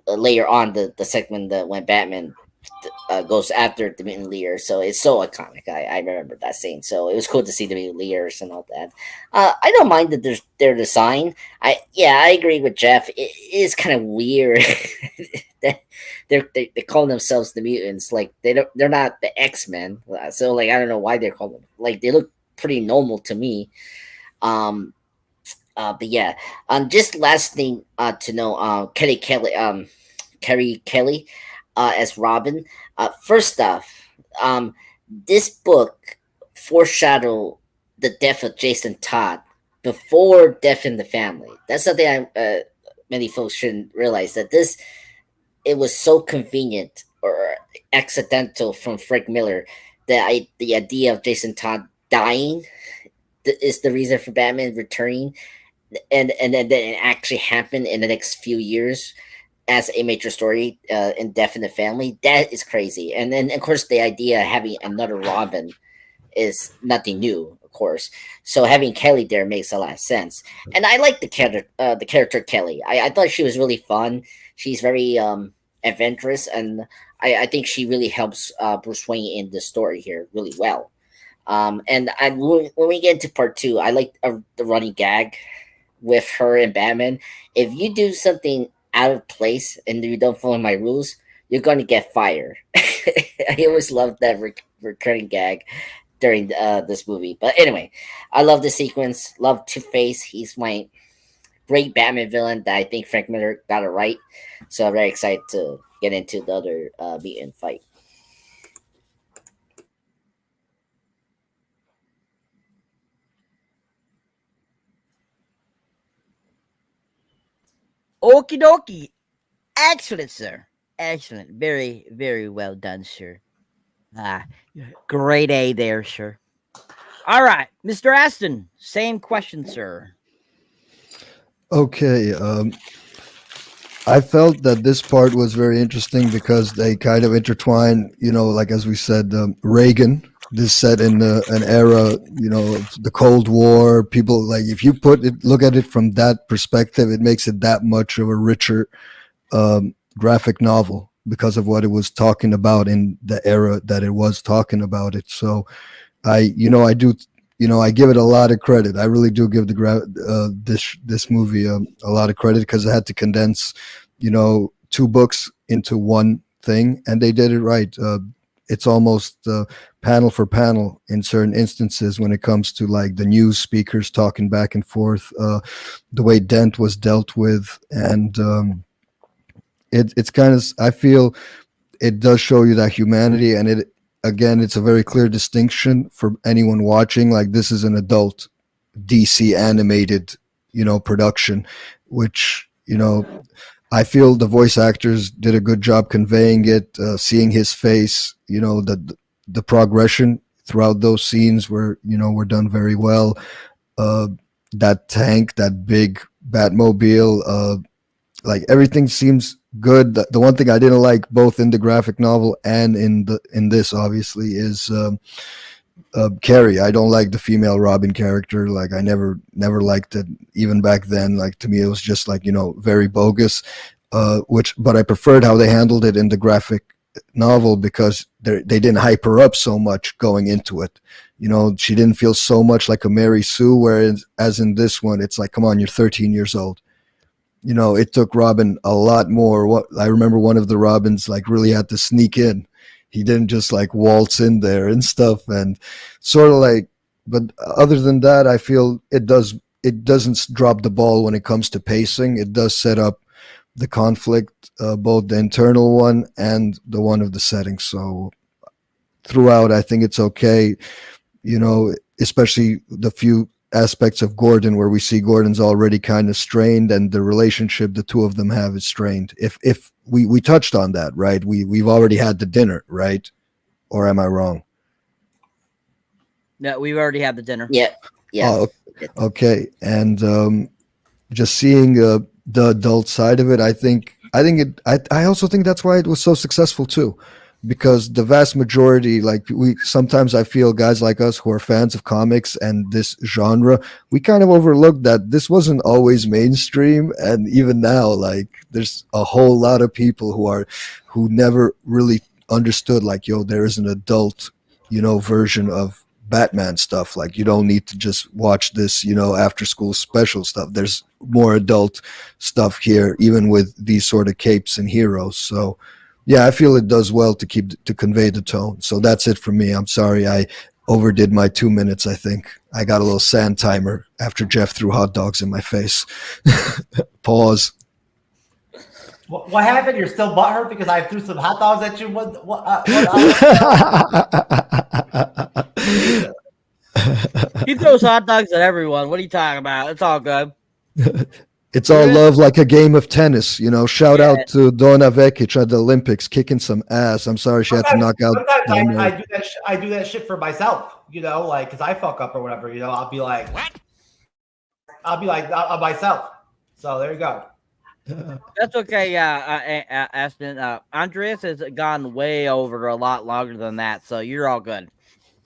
later on the segment that when Batman goes after the mutant leader, so it's so iconic. I remember that scene, so it was cool to see the mutant leaders and all that. I don't mind that there's their design. I agree with Jeff. It is kind of weird that they call themselves the mutants. They're not the X-Men, so I don't know why they're called them. They look pretty normal to me. But yeah, just last thing to know, Carrie Kelley. As Robin. First off, this book foreshadowed the death of Jason Todd before Death in the Family. That's something many folks shouldn't realize, that it was so convenient or accidental from Frank Miller that the idea of Jason Todd dying is the reason for Batman returning, and then it actually happened in the next few years as a major story in Death in the Family. That is crazy. And then of course the idea of having another Robin is nothing new, of course. So having Kelley there makes a lot of sense. And I like the character Kelley. I thought she was really fun. She's very adventurous, and I think she really helps Bruce Wayne in the story here really well. When we get into part two, I like the running gag with her and Batman. If you do something out of place and you don't follow my rules, you're going to get fired. I always loved that recurring gag during this movie. But anyway, I love the sequence. Love Two-Face. He's my great Batman villain that I think Frank Miller got it right. So I'm very excited to get into the other Mutant fight. Okie dokie. Excellent, sir. Excellent. Very, very well done, sir. Great A there, sir. All right, Mr. Aston, same question, sir. Okay. I felt that this part was very interesting because they kind of intertwine, like as we said, Reagan. This set in an era, the Cold War. People like if you look at it from that perspective, it makes it that much of a richer graphic novel because of what it was talking about in the era that it was talking about it. So, I give it a lot of credit. I really do give this movie a lot of credit because I had to condense, two books into one thing, and they did it right. It's almost panel for panel in certain instances when it comes to like the news speakers talking back and forth, the way Dent was dealt with, and it's kind of, I feel it does show you that humanity, and it's a very clear distinction for anyone watching. Like this is an adult DC animated, production, which, I feel the voice actors did a good job conveying it, seeing his face, the progression throughout those scenes were done very well. That tank, that big Batmobile, like everything seems good. The one thing I didn't like both in the graphic novel and in this obviously is Carrie. I don't like the female Robin character. Like I never liked it even back then. Like to me it was just like, very bogus. But I preferred how they handled it in the graphic novel because they didn't hype her up so much going into it. She didn't feel so much like a Mary Sue, whereas as in this one, it's like, come on, you're 13 years old. It took Robin a lot more. I remember one of the Robins like really had to sneak in. He didn't just like waltz in there and stuff, and sort of like. But other than that, I feel it doesn't drop the ball when it comes to pacing. It does set up the conflict, both the internal one and the one of the setting. So throughout, I think it's okay. Especially the few aspects of Gordon where we see Gordon's already kind of strained, and the relationship the two of them have is strained. If we touched on that, right? We've already had the dinner, right? Or am I wrong? No, we've already had the dinner. Yeah. Oh, okay. And just seeing the adult side of it, I also think that's why it was so successful too. Because the vast majority, like sometimes I feel guys like us who are fans of comics and this genre, we kind of overlook that this wasn't always mainstream. And even now, like there's a whole lot of people who never really understood like, there is an adult, version of Batman stuff. Like you don't need to just watch this, after school special stuff. There's more adult stuff here, even with these sort of capes and heroes. So yeah, I feel it does well to convey the tone. So that's it for me. I'm sorry I overdid my 2 minutes. I think I got a little sand timer after Jeff threw hot dogs in my face. Pause. What happened? You're still butthurt because I threw some hot dogs at you? He throws hot dogs at everyone. What are you talking about? It's all good. It's all love, like a game of tennis. Shout out to Donna Vekic at the Olympics, kicking some ass. I'm sorry she had to knock out. Sometimes I do that shit for myself, like because I fuck up or whatever. I'll be like, what? I'll be like myself. So there you go. That's okay. Aston. Andreas has gone way over a lot longer than that, so you're all good.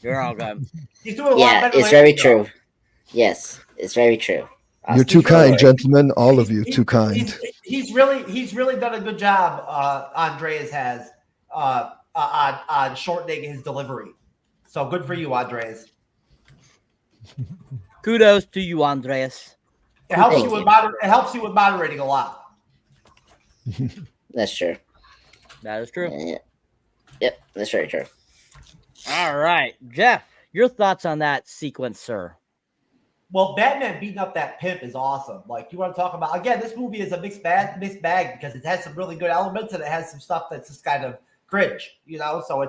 You're all good. He's doing a lot Yeah, better. it's very true. Yes, it's very true. You're too kind, gentlemen. All of you, too kind. He's really done a good job. Andreas has on shortening his delivery. So good for you, Andreas. Kudos to you, Andreas. It helps you with moderating a lot. That's true. That is true. Yep, that's very true. All right, Jeff, your thoughts on that sequence, sir? Well, Batman beating up that pimp is awesome. Like, you want to talk about, again, this movie is a mixed bag because it has some really good elements and it has some stuff that's just kind of cringe, you know? So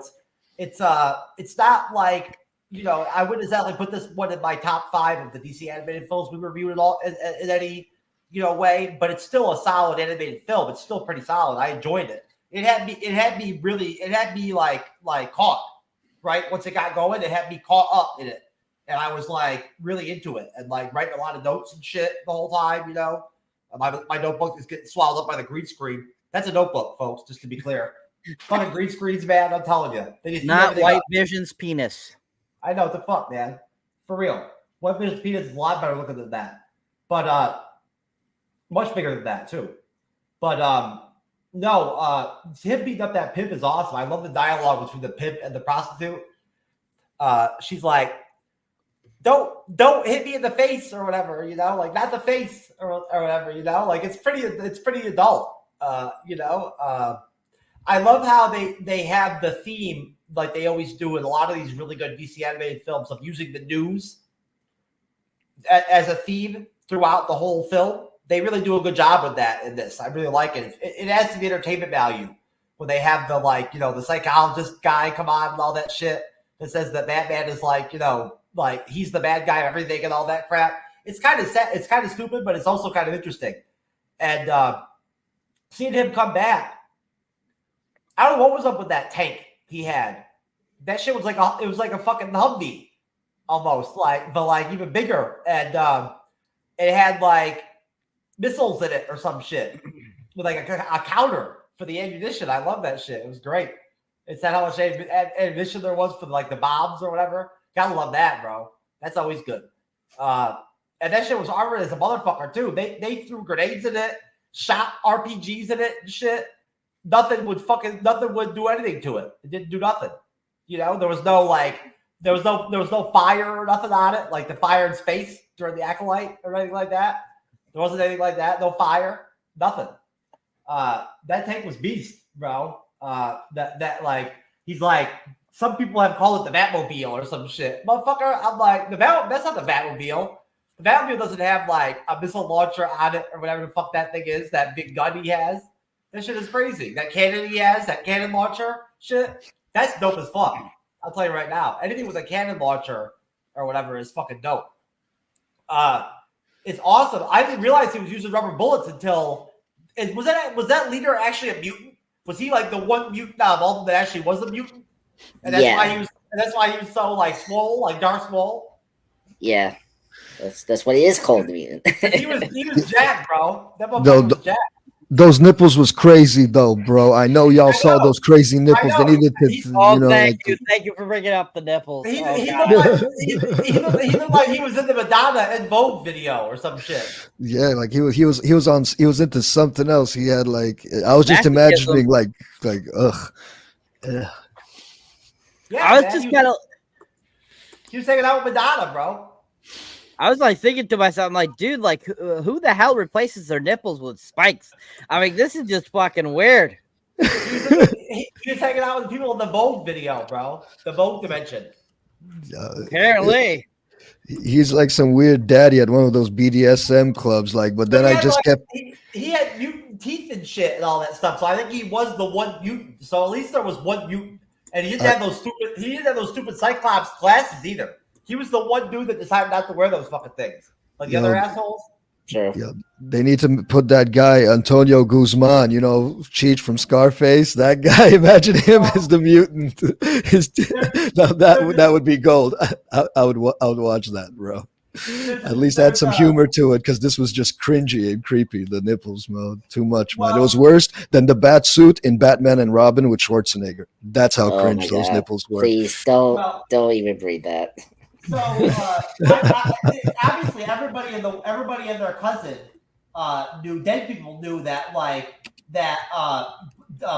it's not like, you know, I wouldn't exactly put this one in my top 5 of the DC animated films we reviewed at all in any, you know, way, but it's still a solid animated film. It's still pretty solid. I enjoyed it. It had me like caught, right? Once it got going, it had me caught up in it. And I was like really into it and like writing a lot of notes and shit the whole time, you know. My notebook is getting swallowed up by the green screen. That's a notebook, folks, just to be clear. Fucking green screens, man, I'm telling you. They Not White Vision's penis. I know, what the fuck, man. For real. White Vision's penis is a lot better looking than that. But much bigger than that, too. But no, him beating up that pimp is awesome. I love the dialogue between the pimp and the prostitute. She's like, don't hit me in the face or whatever, you know, like not the face or whatever, you know, like it's pretty adult, you know. I love how they have the theme like they always do in a lot of these really good DC animated films of using the news as a theme throughout the whole film. They really do a good job with that in this. I really like it. It adds to the entertainment value when they have the, like, you know, the psychologist guy come on and all that shit that says that Batman is like, you know, like he's the bad guy of everything and all that crap. It's kind of sad. It's kind of stupid, but it's also kind of interesting. And seeing him come back, I don't know what was up with that tank he had. That shit was like a fucking Humvee almost, like, but like even bigger. And it had like missiles in it or some shit with like a counter for the ammunition. I love that shit. It was great. It said how much ammunition there was for like the bombs or whatever. Gotta love that, bro. That's always good. And that shit was armored as a motherfucker too. They threw grenades in it, shot RPGs in it and shit. Nothing would do anything to it. It didn't do nothing. You know, there was no fire or nothing on it, like the fire in space during the Acolyte or anything like that. There wasn't anything like that. No fire, nothing. That tank was beast, bro. That like he's like, some people have called it the Batmobile or some shit. Motherfucker, I'm like, that's not the Batmobile. The Batmobile doesn't have like a missile launcher on it or whatever the fuck that thing is, that big gun he has. That shit is crazy. That cannon he has, that cannon launcher shit, that's dope as fuck. I'll tell you right now. Anything with a cannon launcher or whatever is fucking dope. It's awesome. I didn't realize he was using rubber bullets until was that leader actually a mutant? Was he like the one mutant out of all of them that actually was a mutant? And that's why he was so like swole, like Darth Swole. Yeah, that's what he is called, mutant. he was jacked, bro. That motherfucker was jacked. Those nipples was crazy though, bro. I know y'all saw those crazy nipples. They needed to, thank you for bringing up the nipples. He looked like he was in the Madonna and Vogue video or some shit. Yeah, like he was into something else. He had like, I was just imagining like ugh. Yeah, I was just kind of. He was hanging out with Madonna, bro. I was like thinking to myself, I'm like, dude, like who the hell replaces their nipples with spikes? I mean, this is just fucking weird. He was hanging out with people in the Vogue video, bro. The Vogue dimension. Apparently. He's like some weird daddy at one of those BDSM clubs, like. But then I just kept. He had mutant teeth and shit and all that stuff. So I think he was the one mutant. So at least there was one mutant, and he didn't have those stupid. He didn't have those stupid Cyclops glasses either. He was the one dude that decided not to wear those fucking things, like the other assholes. Sure. Yeah, they need to put that guy Antonio Guzman, you know, Cheech from Scarface. That guy, imagine him as the mutant. That would be gold. I would watch that, bro. At least add some humor to it, because this was just cringy and creepy. The nipples, man, too much, man. It was worse than the bat suit in Batman and Robin with Schwarzenegger. That's how cringe those nipples were. Please don't even read that. So obviously, everybody and their cousin knew. Dead people knew that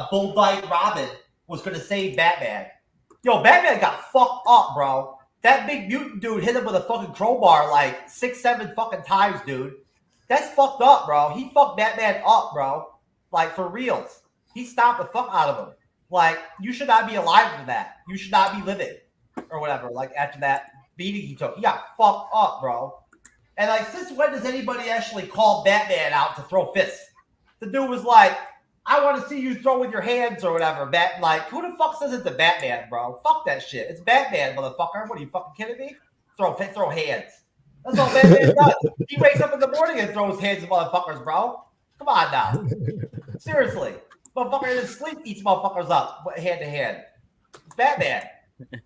Bull Dyke Robin was going to save Batman. Yo, Batman got fucked up, bro. That big mutant dude hit him with a fucking crowbar like 6-7 fucking times, dude. That's fucked up, bro. He fucked Batman up, bro. Like, for reals. He stomped the fuck out of him. Like, you should not be alive for that. You should not be living. Or whatever, like, after that beating he took. He got fucked up, bro. And, like, since when does anybody actually call Batman out to throw fists? The dude was like, I want to see you throw with your hands or whatever. Like, who the fuck says it's the Batman, bro? Fuck that shit. It's Batman, motherfucker. What are you fucking kidding me? Throw hands. That's all Batman does. He wakes up in the morning and throws hands at motherfuckers, bro. Come on now. Seriously. Motherfucker in his sleep eats motherfuckers up hand to hand. It's Batman.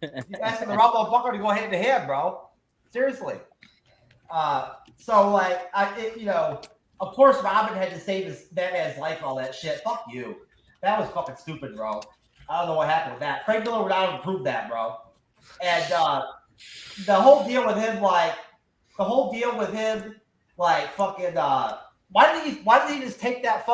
You're asking the wrong motherfucker to go hand to hand, bro. Seriously. So, like, of course, Robin had to save Batman's life and all that shit. Fuck you. That was fucking stupid, bro. I don't know what happened with that. Frank Miller would not have proved that, bro. And the whole deal with him, fucking, why did he just take that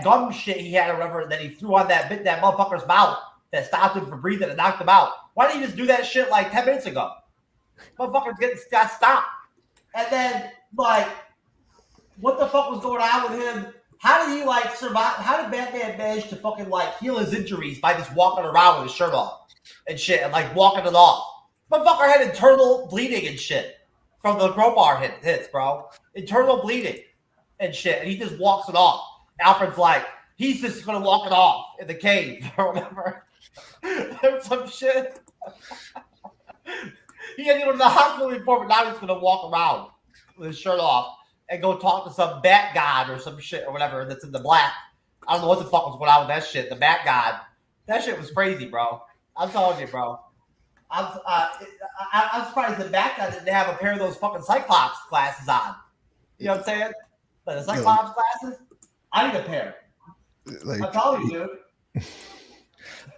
gum shit he had or whatever that he threw on that motherfucker's mouth that stopped him from breathing and knocked him out? Why didn't he just do that shit like 10 minutes ago? Motherfuckers got stopped. And then, like, what the fuck was going on with him? How did he, like, survive? How did Batman manage to fucking, like, heal his injuries by just walking around with his shirt off and shit and, like, walking it off? Motherfucker had internal bleeding and shit from the crowbar hits, bro. Internal bleeding and shit. And he just walks it off. Alfred's like, he's just going to walk it off in the cave or whatever. Some shit. He had to go to the hospital before, but now he's going to walk around with his shirt off and go talk to some bat god or some shit or whatever that's in the black. I don't know what the fuck was going on with that shit. The bat god. That shit was crazy, bro. I'm telling you, bro. I'm surprised the bat god didn't have a pair of those fucking Cyclops glasses on. You know what I'm saying? Like the Cyclops glasses? I need a pair. Like, I'm telling you, dude.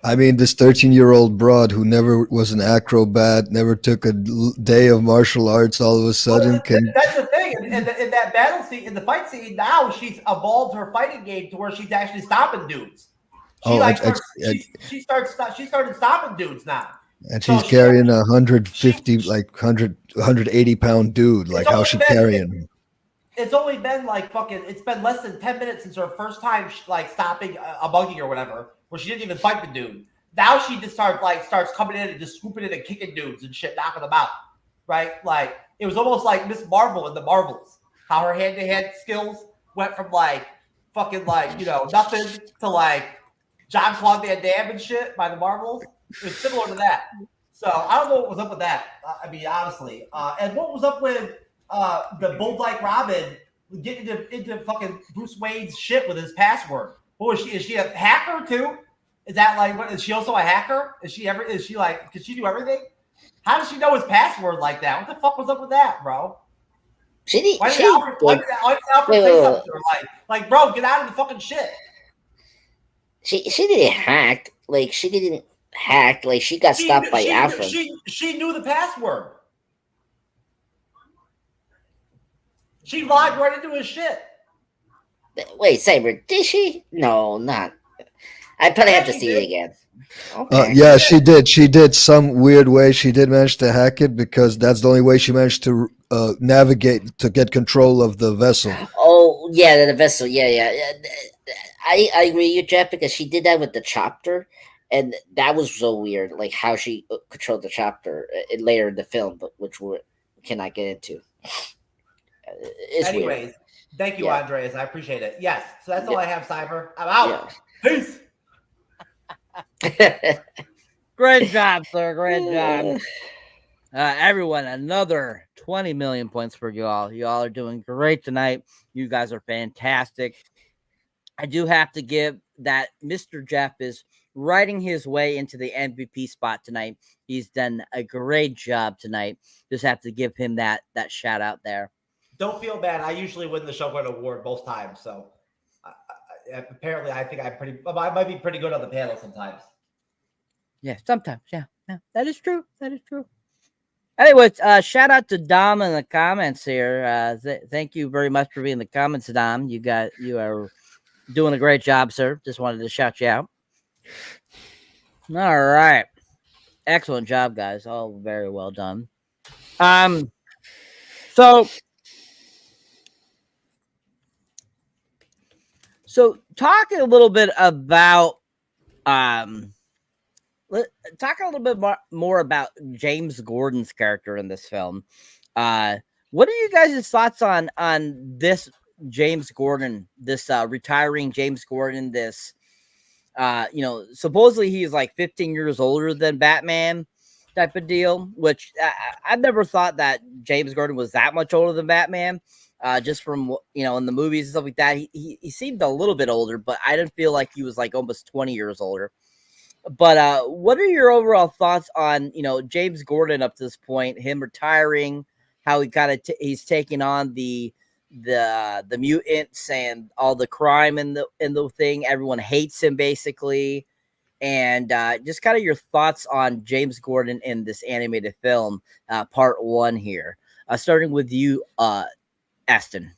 I mean, this 13-year-old broad who never was an acrobat, never took a day of martial arts, all of a sudden can... That's the thing. In that battle scene, in the fight scene, now she's evolved her fighting game to where she's actually stopping dudes. She started stopping dudes now. And she's carrying 180-pound dude. Like, how's she carrying him? It's only been like it's been less than 10 minutes since her first time like stopping a buggy or whatever, where she didn't even fight the dude. Now she just starts coming in and just swooping in and kicking dudes and shit, knocking them out. Right? Like, it was almost like Miss Marvel in the Marvels. How her hand-to-hand skills went from like fucking like, nothing to like Jean-Claude Van Damme and shit by the Marvels. It was similar to that. So I don't know what was up with that. I mean, honestly. And what was up with the Bull Dyke Robin getting into fucking Bruce Wayne's shit with his password? What was she? Is she a hacker too? Is that like, what, is she also a hacker? Is she like, can she do everything? How does she know his password like that? What the fuck was up with that, bro? Why did Alfred say something to her? Like, bro, get out of the fucking shit. She didn't hack. Like, she didn't hack. Like, she got stopped by Alfred. She knew the password. She logged right into his shit. Wait, Cyber, did she? No, not. I probably have to see it again. Okay. Yeah, she did. She did some weird way. She did manage to hack it because that's the only way she managed to navigate to get control of the vessel. Oh, yeah, the vessel. Yeah. I agree with you, Jeff, because she did that with the chopper, and that was so weird, like how she controlled the chopper later in the film, but which we cannot get into. Anyways, weird. Thank you, Andreas. I appreciate it. Yes, so that's all I have, Cyber. I'm out. Yeah. Peace. Great job, sir. Great job. Everyone, another 20 million points for you all. You all are doing great tonight. You guys are fantastic. I do have to give that Mr. Jeff is riding his way into the MVP spot tonight. He's done a great job tonight. Just have to give him that shout out there. Don't feel bad. I usually win the Showgirl Award both times, so apparently I think I might be pretty good on the panel sometimes. Yeah, sometimes. Yeah, that is true. That is true. Anyways, shout out to Dom in the comments here. Thank you very much for being in the comments, Dom. You are doing a great job, sir. Just wanted to shout you out. All right. Excellent job, guys. All very well done. So talking a little bit about talk a little bit more about James Gordon's character in this film. What are you guys' thoughts on this James Gordon, this retiring James Gordon, this supposedly he's like 15 years older than Batman type of deal, which I've never thought that James Gordon was that much older than Batman. Just from in the movies and stuff like that, he seemed a little bit older, but I didn't feel like he was like almost 20 years older. But what are your overall thoughts on James Gordon up to this point, him retiring, how he kind of he's taking on the mutants and all the crime in the thing. Everyone hates him basically, and just kind of your thoughts on James Gordon in this animated film, part 1 here, starting with you, Aston.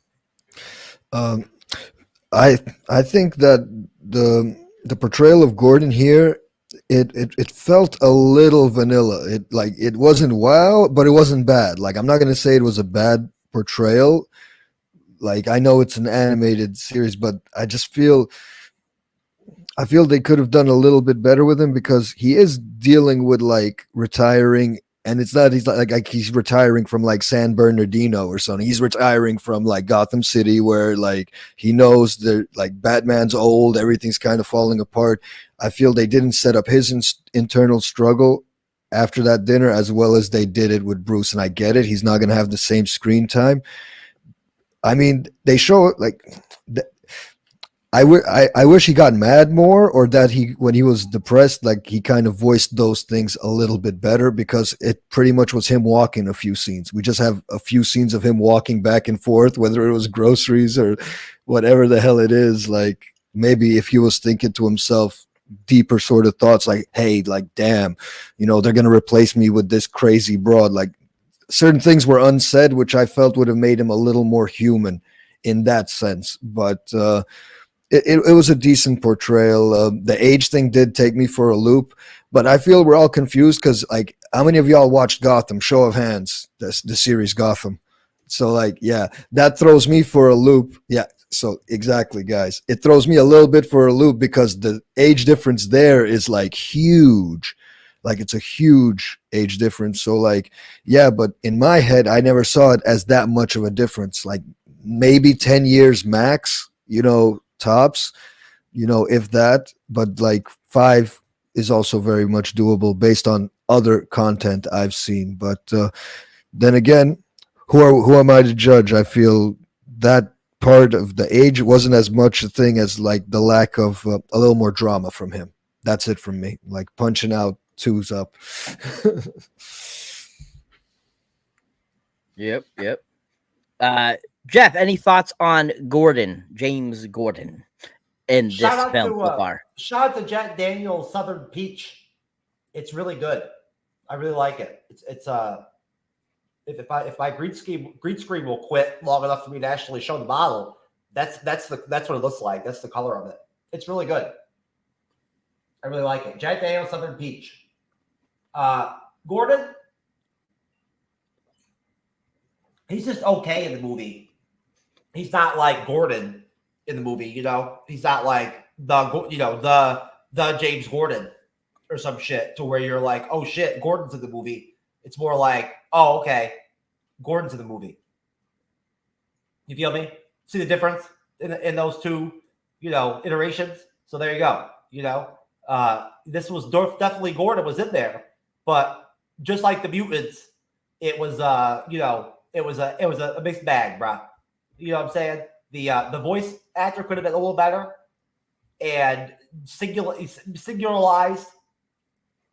I think that the portrayal of Gordon here, it felt a little vanilla. It wasn't wow, but it wasn't bad. Like, I'm not gonna say it was a bad portrayal. Like, I know it's an animated series, but I feel they could have done a little bit better with him, because he is dealing with like retiring, and he's not like he's retiring from like San Bernardino or something. He's retiring from like Gotham City, where like he knows that like Batman's old, everything's kind of falling apart. I feel they didn't set up his internal struggle after that dinner as well as they did it with Bruce, and I get it. He's not going to have the same screen time. I mean, they show like I wish he got mad more, or that when he was depressed, like he kind of voiced those things a little bit better, because it pretty much was him walking a few scenes. We just have a few scenes of him walking back and forth, whether it was groceries or whatever the hell it is. Like, maybe if he was thinking to himself deeper sort of thoughts, like, hey, like, damn, they're going to replace me with this crazy broad. Like, certain things were unsaid, which I felt would have made him a little more human in that sense. But it was a decent portrayal. The age thing did take me for a loop, but I feel we're all confused because, like, how many of y'all watched Gotham? Show of hands, the series Gotham. So, like, yeah, that throws me for a loop. Yeah, so exactly, guys. It throws me a little bit for a loop because the age difference there is, like, huge. Like, it's a huge age difference. So, like, yeah, but in my head, I never saw it as that much of a difference. Like, maybe 10 years max, tops, if that. But, like, 5 is also very much doable based on other content I've seen. But then again, who am I to judge? I feel that part of the age wasn't as much a thing as, like, the lack of a little more drama from him. That's it from me. Like, punching out 2's up. Yep. Jeff, any thoughts on James Gordon, in this film so far? Shout out to Jack Daniel's Southern Peach. It's really good. I really like it. It's if my green screen will quit long enough for me to actually show the model, that's what it looks like. That's the color of it. It's really good. I really like it. Jack Daniel's Southern Peach. Gordon, he's just okay in the movie. He's not like Gordon in the movie, He's not like the James Gordon or some shit to where you're like, oh shit, Gordon's in the movie. It's more like, oh, okay, Gordon's in the movie. You feel me? See the difference in those two, iterations? So there you go. This was definitely Gordon was in there, but just like the mutants, it was it was a mixed bag, bro. You know what I'm saying? The voice actor could have been a little better. and singularized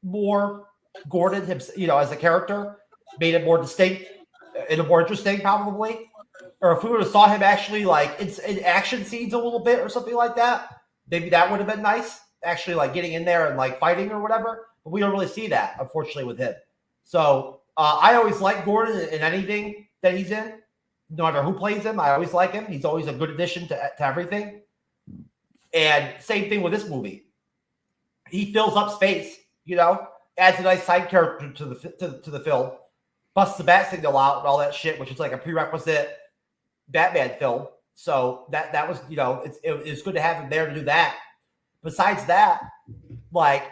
more Gordon himself, as a character, made it more distinct and more interesting, probably. Or if we would have saw him actually like in action scenes a little bit or something like that, maybe that would have been nice. Actually, like getting in there and like fighting or whatever. But we don't really see that, unfortunately, with him. So I always like Gordon in anything that he's in, no matter who plays him. I always like him. He's always a good addition to everything. And same thing with this movie. He fills up space, adds a nice side character to the film, busts the bat signal out and all that shit, which is like a prerequisite Batman film. So that was, it's good to have him there to do that. Besides that, like,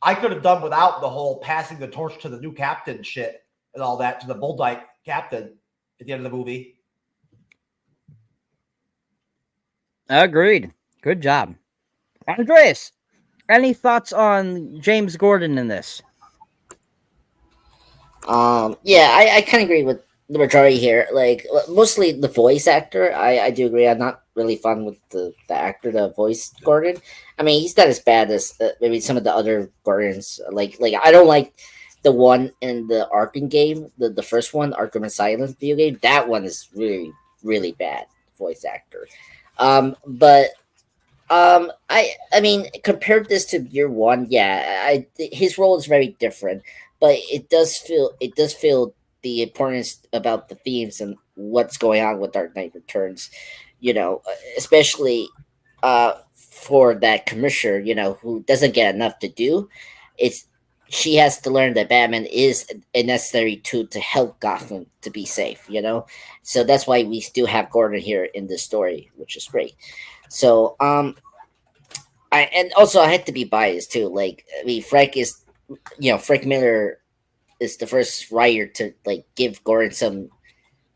I could have done without the whole passing the torch to the new captain shit and all that, to the Bulldyke captain at the end of the movie. Agreed. Good job. Andreas, any thoughts on James Gordon in this? Yeah, I kind of agree with the majority here. Like, mostly the voice actor. I do agree. I'm not really fun with the actor that voiced Gordon. I mean, he's not as bad as maybe some of the other Gordons. Like I don't like the one in the Arkham game, the first one, Arkham Asylum video game. That one is really, really bad voice actor. But I mean, compared this to year one, yeah, his role is very different, but it does feel the importance about the themes and what's going on with Dark Knight Returns, especially for that commissioner, who doesn't get enough to do. It's She has to learn that Batman is a necessary tool to help Gotham to be safe, So that's why we still have Gordon here in this story, which is great. So and also I had to be biased too. Like, I mean, Frank Miller is the first writer to like give Gordon some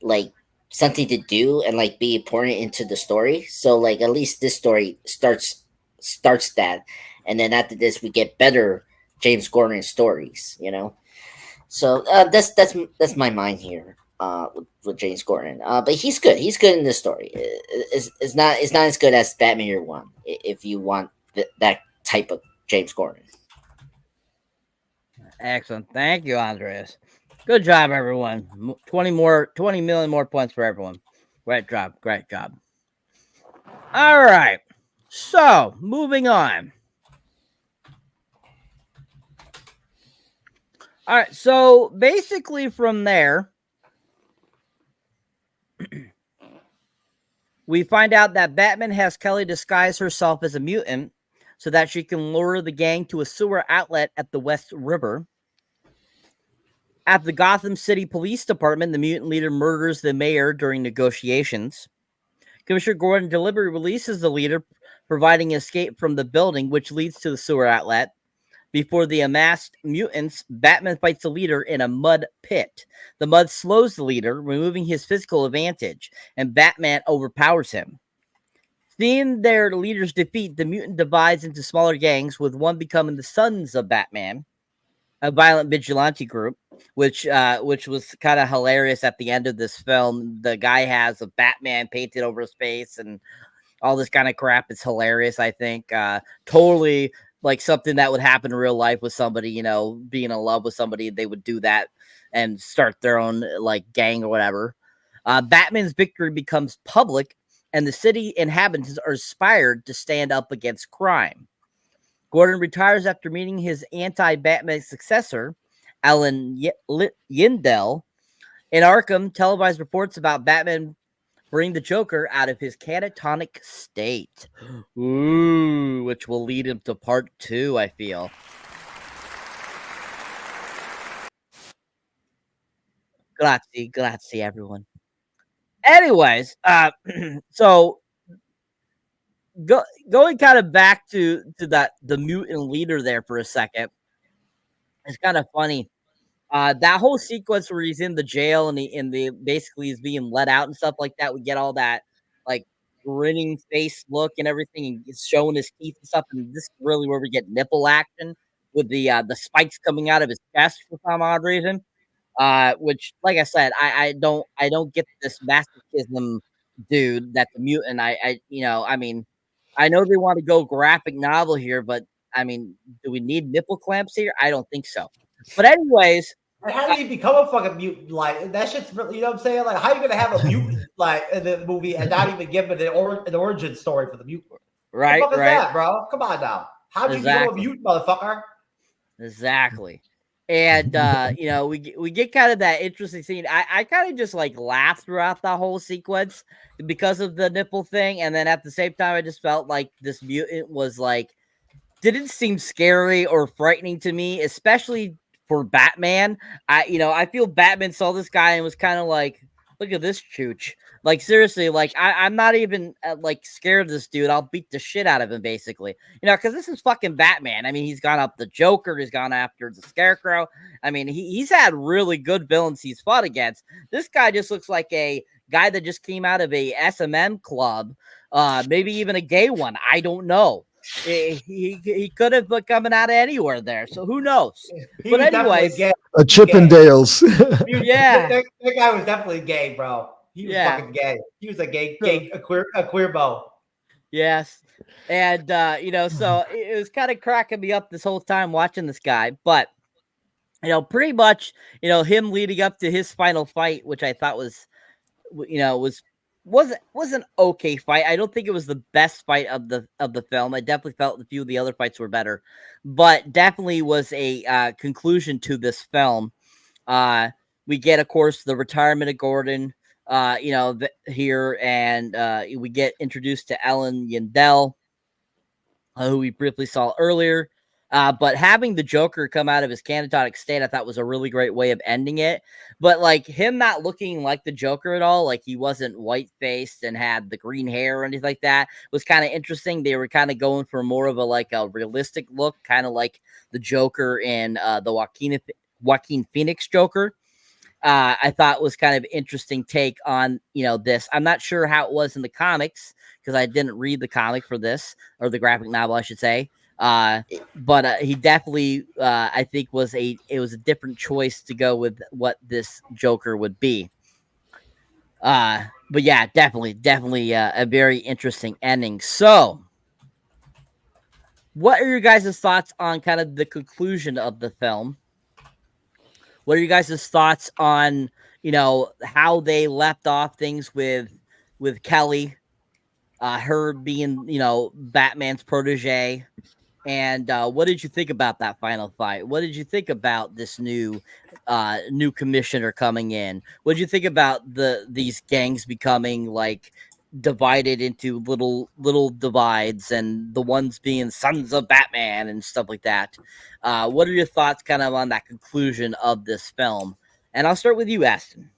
like something to do and like be important into the story. So like at least this story starts that, and then after this we get better James Gordon stories. So that's my mind here. With James Gordon, but he's good. He's good in this story. It's not as good as Batman Year One. If you want that type of James Gordon. Excellent. Thank you, Andreas. Good job, everyone. 20 million more points for everyone. Great job. All right. So, moving on. All right. So, basically from there, we find out that Batman has Kelley disguise herself as a mutant so that she can lure the gang to a sewer outlet at the West River. At the Gotham City Police Department, the mutant leader murders the mayor during negotiations. Commissioner Gordon deliberately releases the leader, providing escape from the building, which leads to the sewer outlet. Before the amassed mutants, Batman fights the leader in a mud pit. The mud slows the leader, removing his physical advantage, and Batman overpowers him. Seeing their leader's defeat, the mutant divides into smaller gangs, with one becoming the Sons of Batman, a violent vigilante group, which was kind of hilarious at the end of this film. The guy has a Batman painted over his face and all this kind of crap. It's hilarious, I think. Totally like something that would happen in real life with somebody, being in love with somebody, they would do that and start their own like gang or whatever. Batman's victory becomes public, and the city inhabitants are inspired to stand up against crime. Gordon retires after meeting his anti-Batman successor, Alan Yindel. In Arkham, televised reports about Batman bring the Joker out of his catatonic state. Ooh, which will lead him to part 2, I feel. Grazie, everyone. Anyways, so going kind of back to the mutant leader there for a second. It's kind of funny. That whole sequence where he's in the jail and the basically is being let out and stuff like that. We get all that like grinning face look and everything, and it's showing his teeth and stuff. And this is really where we get nipple action with the spikes coming out of his chest for some odd reason. Which, like I said, I don't get this masochism dude that's a mutant. I mean, I know they want to go graphic novel here, but I mean, do we need nipple clamps here? I don't think so. But anyways, And how do you become a fucking mutant? Like that shit's really, you know what I'm saying? Like, how are you gonna have a mutant like in the movie and not even give it an origin story for the mutant? right, What the fuck is right, that, bro? Come on now. How'd you become a exactly. mutant, motherfucker? Exactly. And you know, we get kind of that interesting scene. I kind of just like laughed throughout the whole sequence because of the nipple thing, and then at the same time, I just felt like this mutant was like didn't seem scary or frightening to me, especially for Batman. I feel Batman saw this guy and was kind of like, look at this chooch. Like seriously, like I'm not even like scared of this dude. I'll beat the shit out of him, basically. Because this is fucking Batman. I mean, he's gone up the Joker. He's gone after the Scarecrow. I mean, he's had really good villains he's fought against. This guy just looks like a guy that just came out of a SMM club, maybe even a gay one. I don't know. He could have been coming out of anywhere there, so who knows? But anyways, gay. A Chippendales. Yeah. That guy was definitely gay, bro. He was Yeah. fucking gay. He was a gay, a queer bow. Yes. And so it was kind of cracking me up this whole time watching this guy, but pretty much, him leading up to his final fight, which I thought was an okay fight. I don't think it was the best fight of the film. I definitely felt a few of the other fights were better, but definitely was a conclusion to this film. We get, of course, the retirement of Gordon, here, and we get introduced to Ellen Yandel, who we briefly saw earlier. But having the Joker come out of his catatonic state, I thought was a really great way of ending it. But like him not looking like the Joker at all, like he wasn't white faced and had the green hair or anything like that, was kind of interesting. They were kind of going for more of a realistic look, kind of like the Joker in the Joaquin Phoenix Joker. I thought was kind of interesting take on this. I'm not sure how it was in the comics because I didn't read the comic for this, or the graphic novel, I should say. But he definitely, I think, it was a different choice to go with what this Joker would be. But yeah, definitely a very interesting ending. So, what are your guys' thoughts on kind of the conclusion of the film? What are you guys' thoughts on, how they left off things with Kelley, her being, Batman's protege? And what did you think about that final fight? What did you think about this new commissioner coming in? What did you think about these gangs becoming like divided into little divides, and the ones being sons of Batman and stuff like that? What are your thoughts kind of on that conclusion of this film? And I'll start with you, Aston.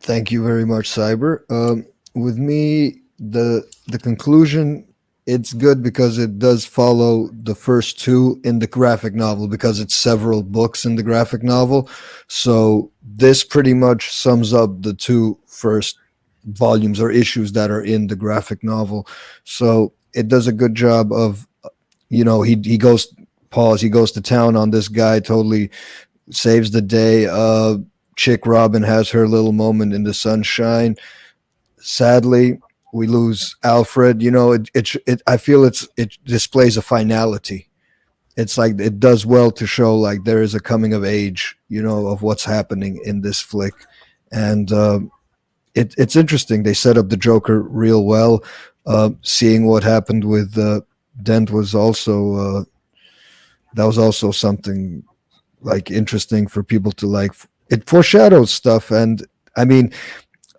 Thank you very much, Cyber. With me, the conclusion, it's good because it does follow the first two in the graphic novel, because it's several books in the graphic novel. So this pretty much sums up the two first volumes or issues that are in the graphic novel. So it does a good job of, he goes to town on this guy, totally saves the day. Chick Robin has her little moment in the sunshine. Sadly, we lose Alfred. I feel it displays a finality. It's like it does well to show like there is a coming of age, of what's happening in this flick. And it's interesting. They set up the Joker real well. Seeing what happened with Dent was also that was also something like interesting for people to like. It foreshadows stuff, and I mean,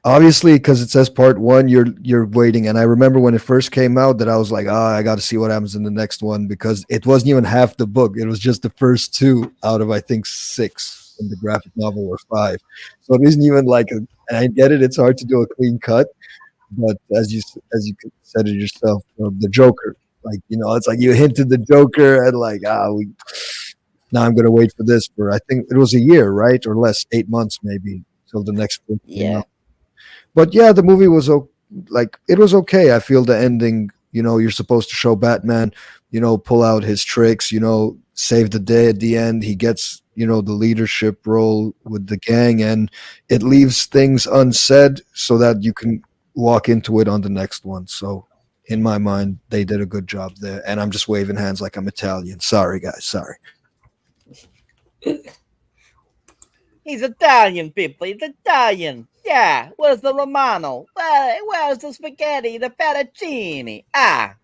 obviously, because it says part one, you're waiting. And I remember when it first came out that I was like, I got to see what happens in the next one, because it wasn't even half the book. It was just the first two out of, I think, 6 in the graphic novel, or 5. So it isn't even like, and I get it, it's hard to do a clean cut. But as you said it yourself, the Joker, like, it's like you hinted the Joker and like, now I'm going to wait for this for, I think it was a year, right? Or less, 8 months maybe, till the next book came out. But yeah, the movie was it was okay. I feel the ending, you're supposed to show Batman, pull out his tricks, save the day at the end. He gets, the leadership role with the gang, and it leaves things unsaid so that you can walk into it on the next one. So in my mind, they did a good job there. And I'm just waving hands like I'm Italian. Sorry, guys. Sorry. He's Italian, people. He's Italian. Yeah. Where's the Romano? Where's the spaghetti? The fettuccine? Ah,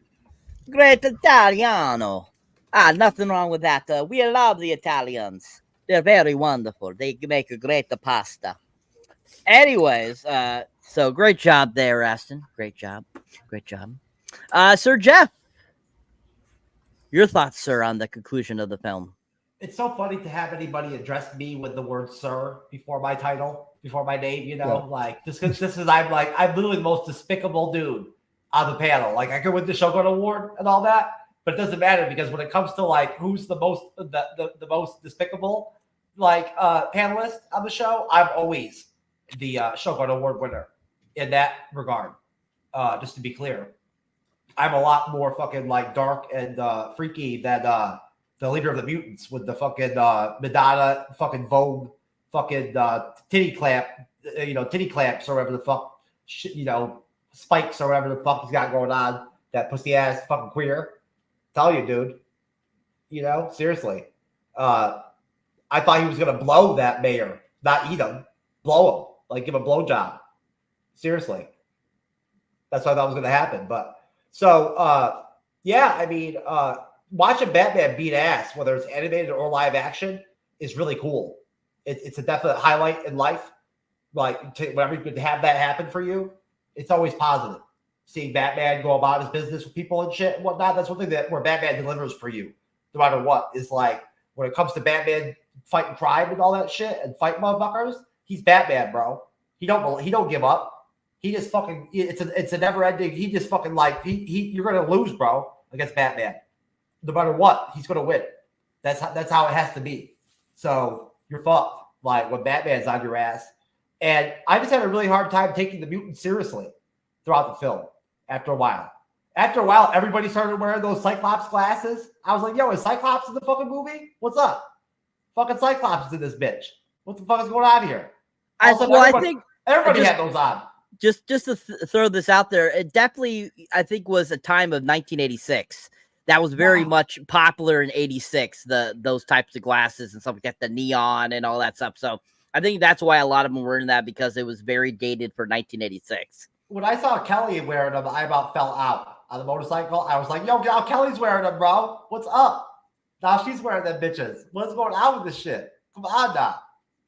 great Italiano. Ah, nothing wrong with that. We love the Italians. They're very wonderful. They make a great pasta. Anyways, so great job there, Aston. Great job. Great job. Sir Jeff, your thoughts, sir, on the conclusion of the film? It's so funny to have anybody address me with the word "sir" before my title, before my name. You know, like this is I'm literally the most despicable dude on the panel. Like I could win the Shogun Award and all that, but it doesn't matter because when it comes to like who's the most the most despicable like panelist on the show, I'm always the Shogun Award winner in that regard. Just to be clear, I'm a lot more fucking like dark and freaky than the leader of the mutants with the fucking Madonna fucking Vogue fucking titty clamps or whatever the fuck spikes or whatever the fuck he's got going on. That pussy ass fucking queer. Tell you, dude. Seriously. I thought he was gonna blow that mayor, not eat him. Blow him. Like give him a blowjob. Seriously. That's what I thought was gonna happen. But so yeah, I mean watching Batman beat ass, whether it's animated or live action, is really cool. It's a definite highlight in life. Like whenever you could have that happen for you, it's always positive. Seeing Batman go about his business with people and shit and whatnot, that's one thing where Batman delivers for you, no matter what. Is like when it comes to Batman fighting crime and all that shit and fighting motherfuckers, he's Batman, bro. He don't give up. He just fucking it's a never ending. He just fucking like you're gonna lose, bro, against Batman. No matter what, he's gonna win. That's how it has to be. So you're fucked. Like when Batman's on your ass. And I just had a really hard time taking the mutant seriously throughout the film. After a while, everybody started wearing those Cyclops glasses. I was like, "Yo, is Cyclops in the fucking movie? What's up? Fucking Cyclops is in this bitch. What the fuck is going on here?" I think everybody had those on. Just to throw this out there, it definitely I think was a time of 1986. That was very much popular in 86, those types of glasses and stuff like that, the neon and all that stuff. So I think that's why a lot of them were in that, because it was very dated for 1986. When I saw Kelley wearing them, I about fell out on the motorcycle. I was like, yo, now Kelly's wearing them, bro. What's up? Now she's wearing them bitches. What's going on with this shit? Come on now.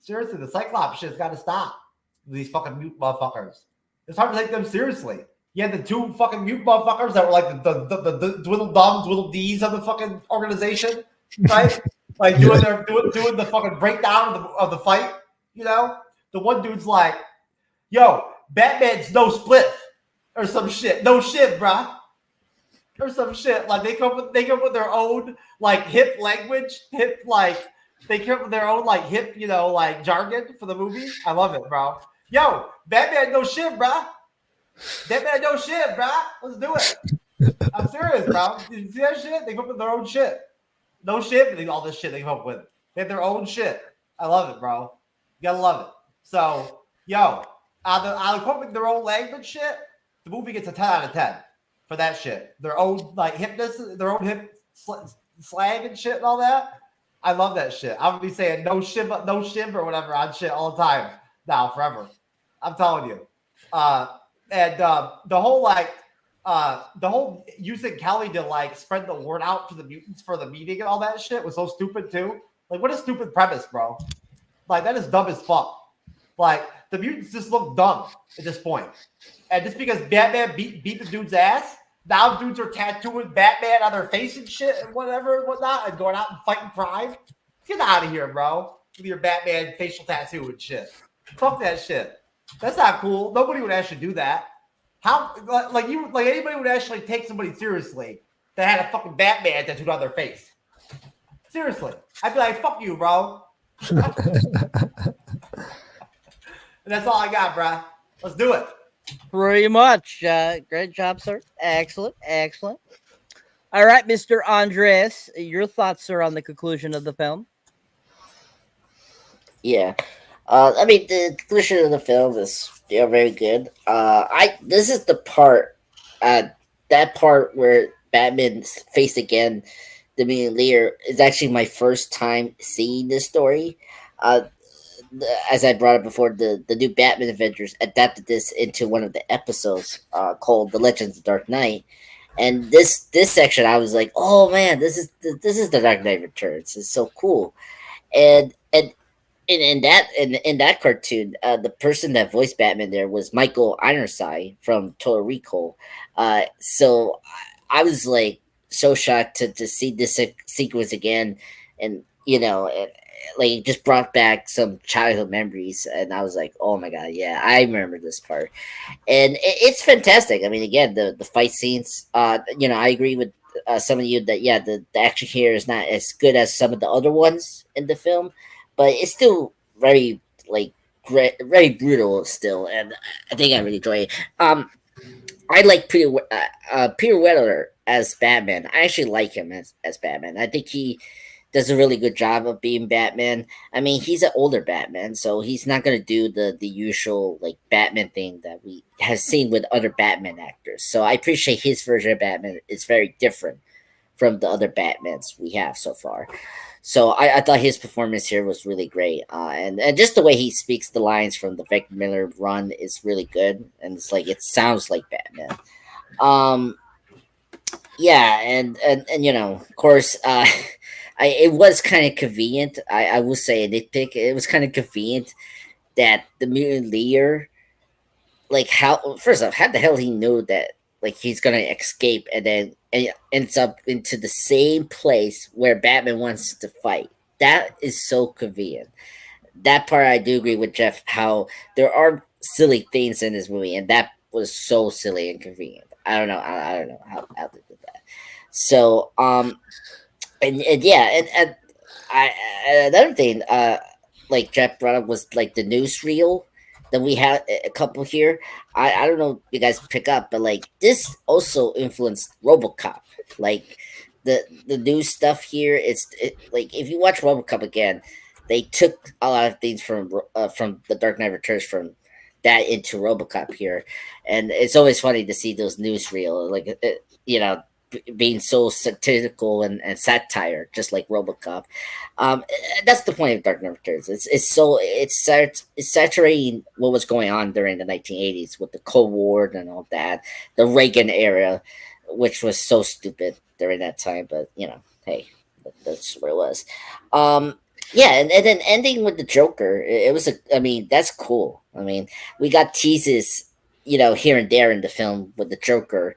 Seriously, the Cyclops shit's got to stop. These fucking mute motherfuckers. It's hard to take them seriously. You had the two fucking mute motherfuckers that were like the Dwiddle Dums, Dwiddle D's of the fucking organization, right? Like doing the fucking breakdown of the fight, The one dude's like, yo, Batman's no split or some shit. No shit, bruh. Or some shit. Like they come up with their own like hip language, they come up with their own like hip, like jargon for the movie. I love it, bro. Yo, Batman no shit, bruh. Batman no shit, bruh. Let's do it. I'm serious, bro. You see that shit? They come up with their own shit. No shit, but all this shit they come up with. They have their own shit. I love it, bro. You gotta love it. So, yo, on the quote their own language shit, the movie gets a 10 out of 10 for that shit. Their own like hipness, their own hip slang and shit and all that. I love that shit. I'm gonna be saying no shim or whatever on shit all the time now, forever. I'm telling you. And the whole using Kelley to like spread the word out to the mutants for the meeting and all that shit was so stupid too. Like, what a stupid premise, bro. Like, that is dumb as fuck. Like, the mutants just look dumb at this point. And just because Batman beat the dude's ass, now dudes are tattooing Batman on their face and shit and whatever and whatnot and going out and fighting crime. Get out of here, bro. With your Batman facial tattoo and shit. Fuck that shit. That's not cool. Nobody would actually do that. How like anybody would actually take somebody seriously that had a fucking Batman tattooed on their face. Seriously. I'd be like, fuck you, bro. And that's all I got, bro. Let's do it. Pretty much. Great job, sir. Excellent. All right, Mr. Andres, your thoughts, sir, on the conclusion of the film? Yeah. I mean, the conclusion of the film is very good. This is the part that part where Batman's faced again the Mutant Leader is actually my first time seeing this story. Uh, as I brought up before, the new Batman Adventures adapted this into one of the episodes called "The Legends of Dark Knight." And this section, I was like, "Oh man, this is the Dark Knight Returns. It's so cool." And in that cartoon, the person that voiced Batman there was Michael Ironside from Total Recall. So I was like so shocked to see this sequence again, and like it just brought back some childhood memories, and I was like, oh my god, yeah, I remember this part, and it's fantastic. I mean, again, the fight scenes. I agree with some of you that yeah, the action here is not as good as some of the other ones in the film, but it's still very like very brutal still, and I think I really enjoy it. I like Peter Weller as Batman. I actually like him as Batman. I think he does a really good job of being Batman. I mean, he's an older Batman, so he's not gonna do the usual like Batman thing that we have seen with other Batman actors. So I appreciate his version of Batman is very different from the other Batmans we have so far. So I thought his performance here was really great, and just the way he speaks the lines from the Vic Miller run is really good, and it's like it sounds like Batman. Um, yeah, and of course, it was kind of convenient. I will say a nitpick. It was kind of convenient that the mutant leader, like how first off, how the hell he knew that like he's gonna escape and then ends up into the same place where Batman wants to fight. That is so convenient. That part I do agree with Jeff. How there are silly things in this movie, and that was so silly and convenient. I don't know. I don't know how they did that. So and yeah, and another thing, like Jeff brought up was like the newsreel that we had a couple here. I don't know if you guys pick up, but like this also influenced RoboCop. Like the new stuff here, like if you watch RoboCop again, they took a lot of things from the Dark Knight Returns from that into RoboCop here, and it's always funny to see those newsreel like being so satirical and satire, just like RoboCop. That's the point of Dark Knight Returns. It's saturating what was going on during the 1980s with the Cold War and all that, the Reagan era, which was so stupid during that time. But hey, that's what it was. Yeah, and then ending with the Joker, it was I mean, that's cool. I mean, we got teases, here and there in the film with the Joker,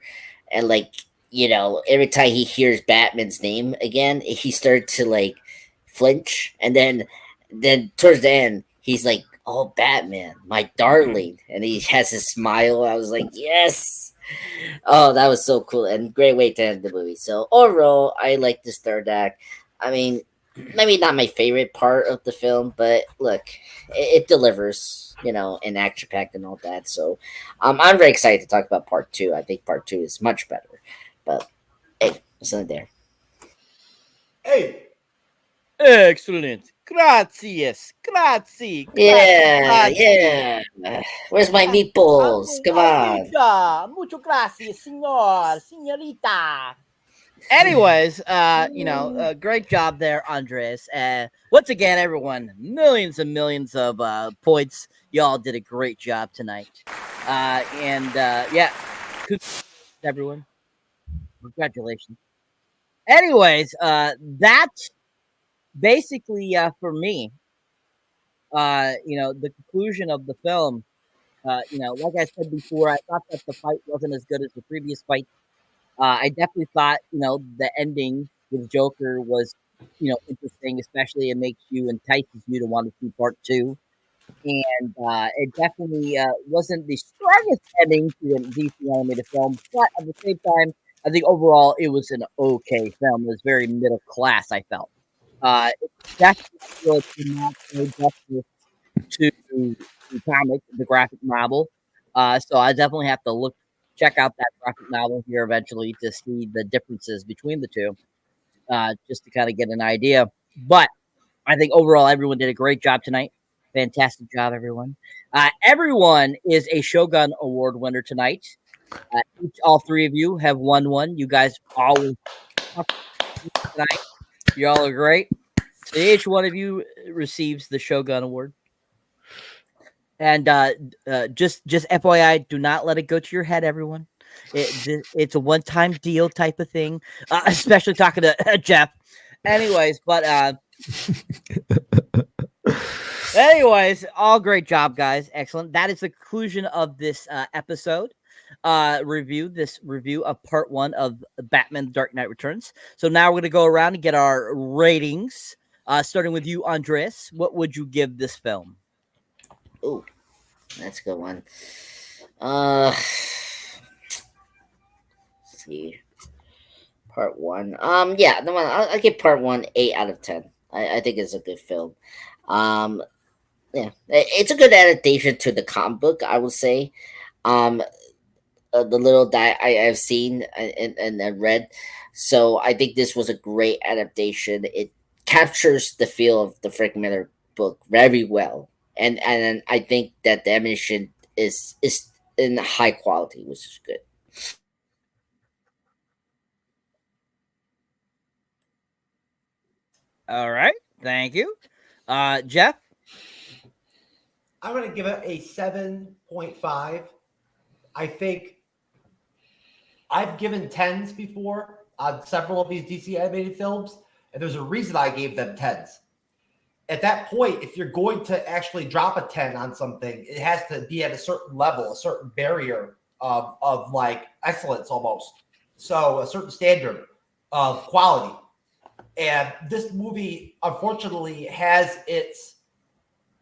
and like every time he hears Batman's name again, he started to like flinch, and then towards the end, he's like, "Oh, Batman, my darling," and he has his smile. I was like, "Yes." Oh, that was so cool and great way to end the movie. So overall, I like this third act. I mean, maybe not my favorite part of the film, but look, it delivers, and action packed and all that. So, I'm very excited to talk about part two. I think part two is much better. But hey, it's not there. Hey, Excellent. Gracias. Grazie. Yeah, yeah. Where's my meatballs? Come on. Mucho gracias, senor, senorita. Anyways, great job there, Andres. Once again, everyone, millions and millions of points. Y'all did a great job tonight. Yeah, everyone. Congratulations. Anyways, that's basically for me. The conclusion of the film. Like I said before, I thought that the fight wasn't as good as the previous fight. I definitely thought, the ending with Joker was, interesting, especially it makes you entices you to want to see part two. And it definitely wasn't the strongest ending to a DC animated film, but at the same time, I think overall it was an okay film. It was very middle class, I felt. It definitely still did not do justice to the comic, the graphic novel. So I definitely have to check out that graphic novel here eventually to see the differences between the two, just to kind of get an idea. But I think overall everyone did a great job tonight. Fantastic job, everyone. Everyone is a Shogun Award winner tonight. All three of you have won one. You guys always tonight. You all are great. So each one of you receives the Shogun Award. And just FYI, do not let it go to your head, everyone. It's a one-time deal type of thing, especially talking to Jeff. Anyways, all great job, guys. Excellent. That is the conclusion of this episode review of part 1 of Batman The Dark Knight Returns. So now we're going to go around and get our ratings, starting with you, Andres. What would you give this film? Oh, that's a good one. Let's see. Part 1. Yeah, no, I'll give part 1 8 out of 10. I think it's a good film. Yeah, it's a good adaptation to the comic book, I would say. The little that I've seen and read, so I think this was a great adaptation. It captures the feel of the Frank Miller book very well, and I think that the animation is in high quality, which is good. All right, thank you, Jeff. I'm going to give it a 7.5. I think I've given 10s before on several of these DC animated films, and there's a reason I gave them 10s. At that point, if you're going to actually drop a 10 on something, it has to be at a certain level, a certain barrier of like excellence almost. So a certain standard of quality. And this movie, unfortunately, has its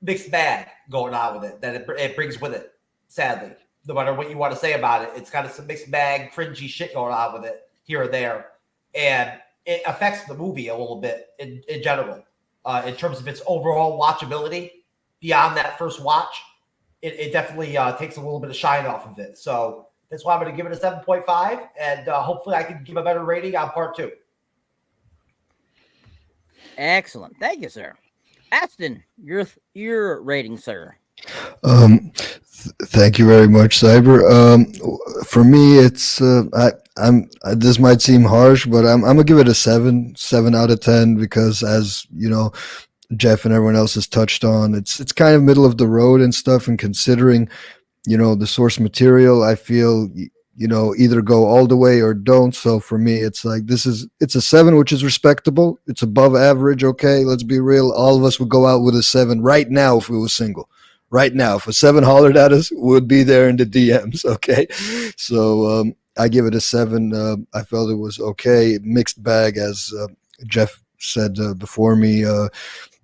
mixed bag going on with it that it brings with it, sadly. No matter what you want to say about it, it's got some mixed bag, cringy shit going on with it here and there. And it affects the movie a little bit in general. In terms of its overall watchability, beyond that first watch, it definitely takes a little bit of shine off of it. So that's why I'm going to give it a 7.5, and hopefully I can give a better rating on part 2. Excellent. Thank you, sir. Aston, your rating, sir. Thank you very much, Cyber. For me, it's this might seem harsh, but I'm gonna give it a 7 out of 10 because, as you know, Jeff and everyone else has touched on, it's kind of middle of the road and stuff. And considering, the source material, I feel either go all the way or don't. So for me, it's like it's a 7, which is respectable. It's above average. Okay, let's be real. All of us would go out with a 7 right now if we were single. Right now, if a 7 hollered at us, would be there in the DMs. Okay, so I give it a 7. I felt it was okay. Mixed bag, as Jeff said before me.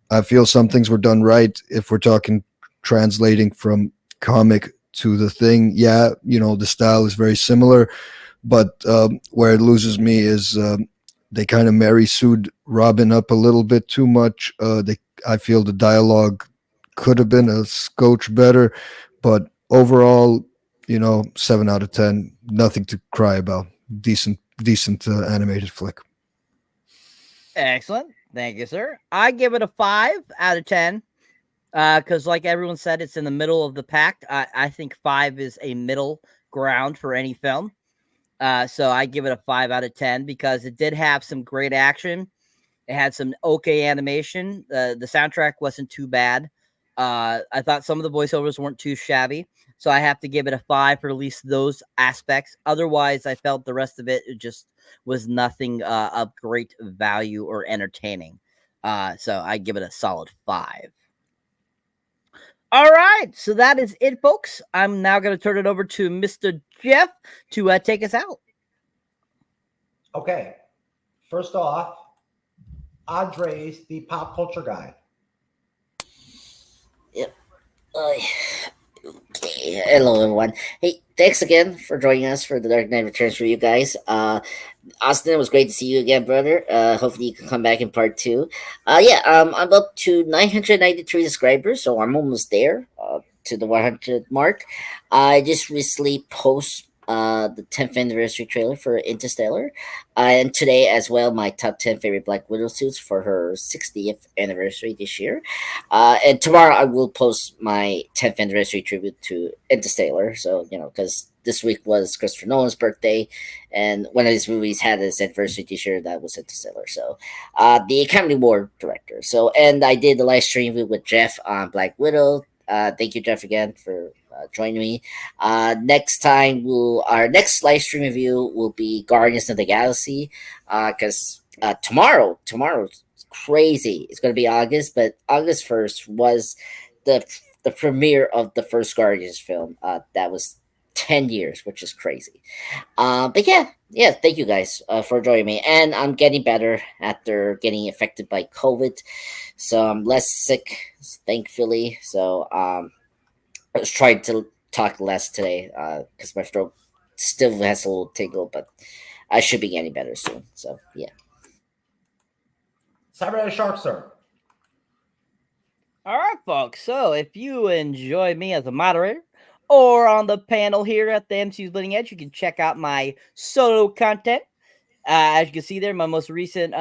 I feel some things were done right. If we're talking translating from comic to the thing, yeah, the style is very similar, but where it loses me is they kind of Mary Sued Robin up a little bit too much. I feel the dialogue could have been a scotch better, but overall, 7 out of 10, nothing to cry about. Decent animated flick. Excellent. Thank you, sir. I give it a 5 out of 10. Because like everyone said, it's in the middle of the pack. I think 5 is a middle ground for any film. So I give it a 5 out of 10 because it did have some great action. It had some okay animation. The soundtrack wasn't too bad. I thought some of the voiceovers weren't too shabby. So I have to give it a 5 for at least those aspects. Otherwise, I felt the rest of it just was nothing of great value or entertaining. So I give it a solid 5. All right, so that is it, folks. I'm now going to turn it over to Mr. Jeff to take us out. Okay. First off, Andres, the pop culture guy. Yep. Okay. Hello, everyone. Hey, thanks again for joining us for the Dark Knight Returns for you guys. Austin, it was great to see you again, brother. Hopefully you can come back in part 2. I'm up to 993 subscribers, so I'm almost there to the 100 mark. I just recently post the 10th anniversary trailer for Interstellar, and today as well my top 10 favorite Black Widow suits for her 60th anniversary this year. And tomorrow I will post my 10th anniversary tribute to Interstellar. So because this week was Christopher Nolan's birthday, and one of his movies had his anniversary T-shirt that was Interstellar. So, the Academy Award director. So, and I did the live stream with Jeff on Black Widow. Thank you, Jeff, again for joining me. Next time, our next live stream review will be Guardians of the Galaxy, because tomorrow's crazy. It's going to be August, but August 1st was the premiere of the first Guardians film. That was 10 years, which is crazy. But yeah, thank you guys for joining me. And I'm getting better after getting affected by COVID. So I'm less sick, thankfully. So I was trying to talk less today because my throat still has a little tingle, but I should be getting better soon. So yeah. Cyberneticshark, sir. All right, folks. So if you enjoy me as a moderator or on the panel here at the MCU's Bleeding Edge, you can check out my solo content. As you can see there, my most recent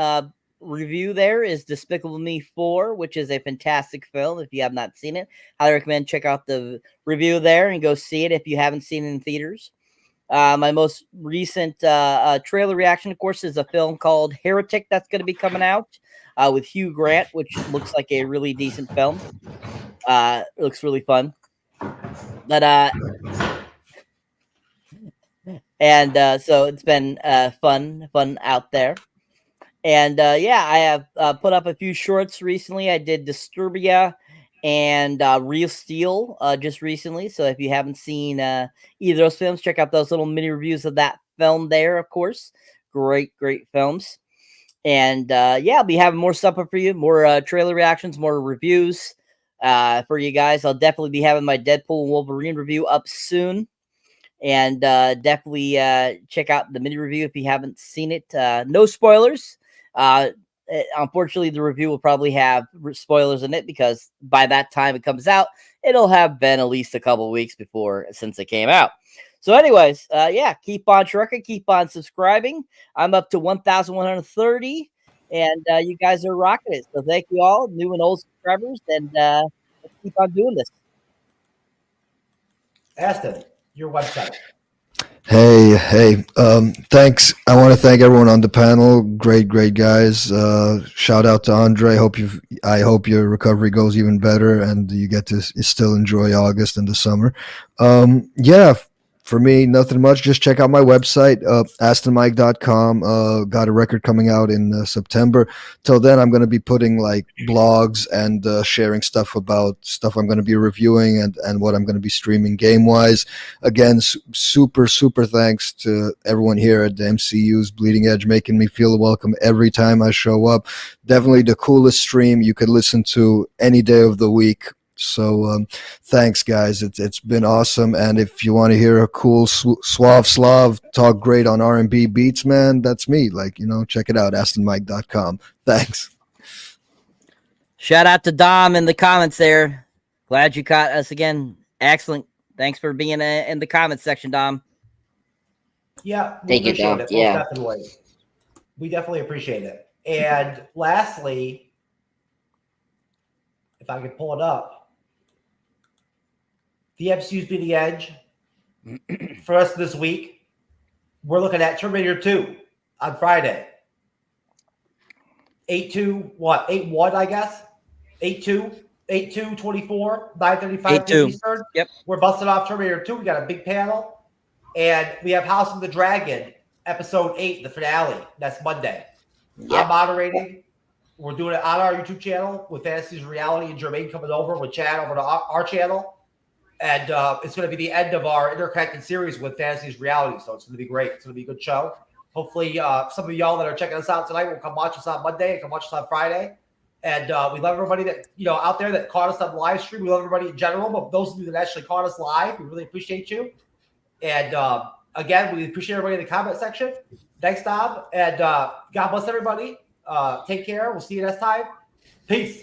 review there is Despicable Me 4, which is a fantastic film. If you have not seen it, I recommend check out the review there and go see it if you haven't seen it in theaters. My most recent trailer reaction, of course, is a film called Heretic that's going to be coming out with Hugh Grant, which looks like a really decent film. It looks really fun. But so it's been fun out there. And yeah, I have put up a few shorts recently. I did Disturbia and Real Steel just recently. So if you haven't seen either of those films, check out those little mini reviews of that film there, of course. Great films. And yeah, I'll be having more stuff up for you, more trailer reactions, more reviews for you guys. I'll definitely be having my Deadpool and Wolverine review up soon. And definitely check out the mini review if you haven't seen it. No spoilers. Unfortunately, the review will probably have spoilers in it because by that time it comes out, it'll have been at least a couple weeks since it came out. So anyways, yeah, keep on trucking, keep on subscribing. I'm up to 1,130, and you guys are rocking it. So thank you all, new and old subscribers, and let's keep on doing this. Aston, your website. Hey, thanks. I want to thank everyone on the panel. Great guys. Shout out to Andre. I hope your recovery goes even better and you get to still enjoy August and the summer. Yeah, for me, nothing much. Just check out my website, astonmike.com. Got a record coming out in September. Till then, I'm going to be putting like blogs and sharing stuff about stuff I'm going to be reviewing and what I'm going to be streaming game-wise. Again, super thanks to everyone here at the MCU's Bleeding Edge, making me feel welcome every time I show up. Definitely the coolest stream you could listen to any day of the week. So thanks, guys. It's been awesome. And if you want to hear a cool suave Slav talk great on R&B beats, man, that's me. Check it out, astonmike.com. Thanks. Shout out to Dom in the comments there. Glad you caught us again. Excellent. Thanks for being in the comments section, Dom. Yeah, we Thank you, appreciate Dom. it. Yeah. Definitely. We definitely appreciate it. And lastly, if I could pull it up, the MCU's Bleeding Edge for us this week, we're looking at Terminator 2 on Friday. 8/2, what? 8/1, I guess? 8/2, 24, 9:35 Eastern. Yep. We're busting off Terminator 2. We got a big panel. And we have House of the Dragon, episode 8, the finale. That's Monday. Yep. I'm moderating. We're doing it on our YouTube channel with Fantasy's Reality and Jermaine coming over with Chad over to our channel. And it's going to be the end of our interconnected series with Fantasy's Reality. So it's going to be great. It's going to be a good show. Hopefully, some of y'all that are checking us out tonight will come watch us on Monday and come watch us on Friday. And we love everybody that, out there that caught us on the live stream. We love everybody in general, but those of you that actually caught us live, we really appreciate you. And again, we appreciate everybody in the comment section. Thanks, Dom. And God bless everybody. Take care. We'll see you next time. Peace.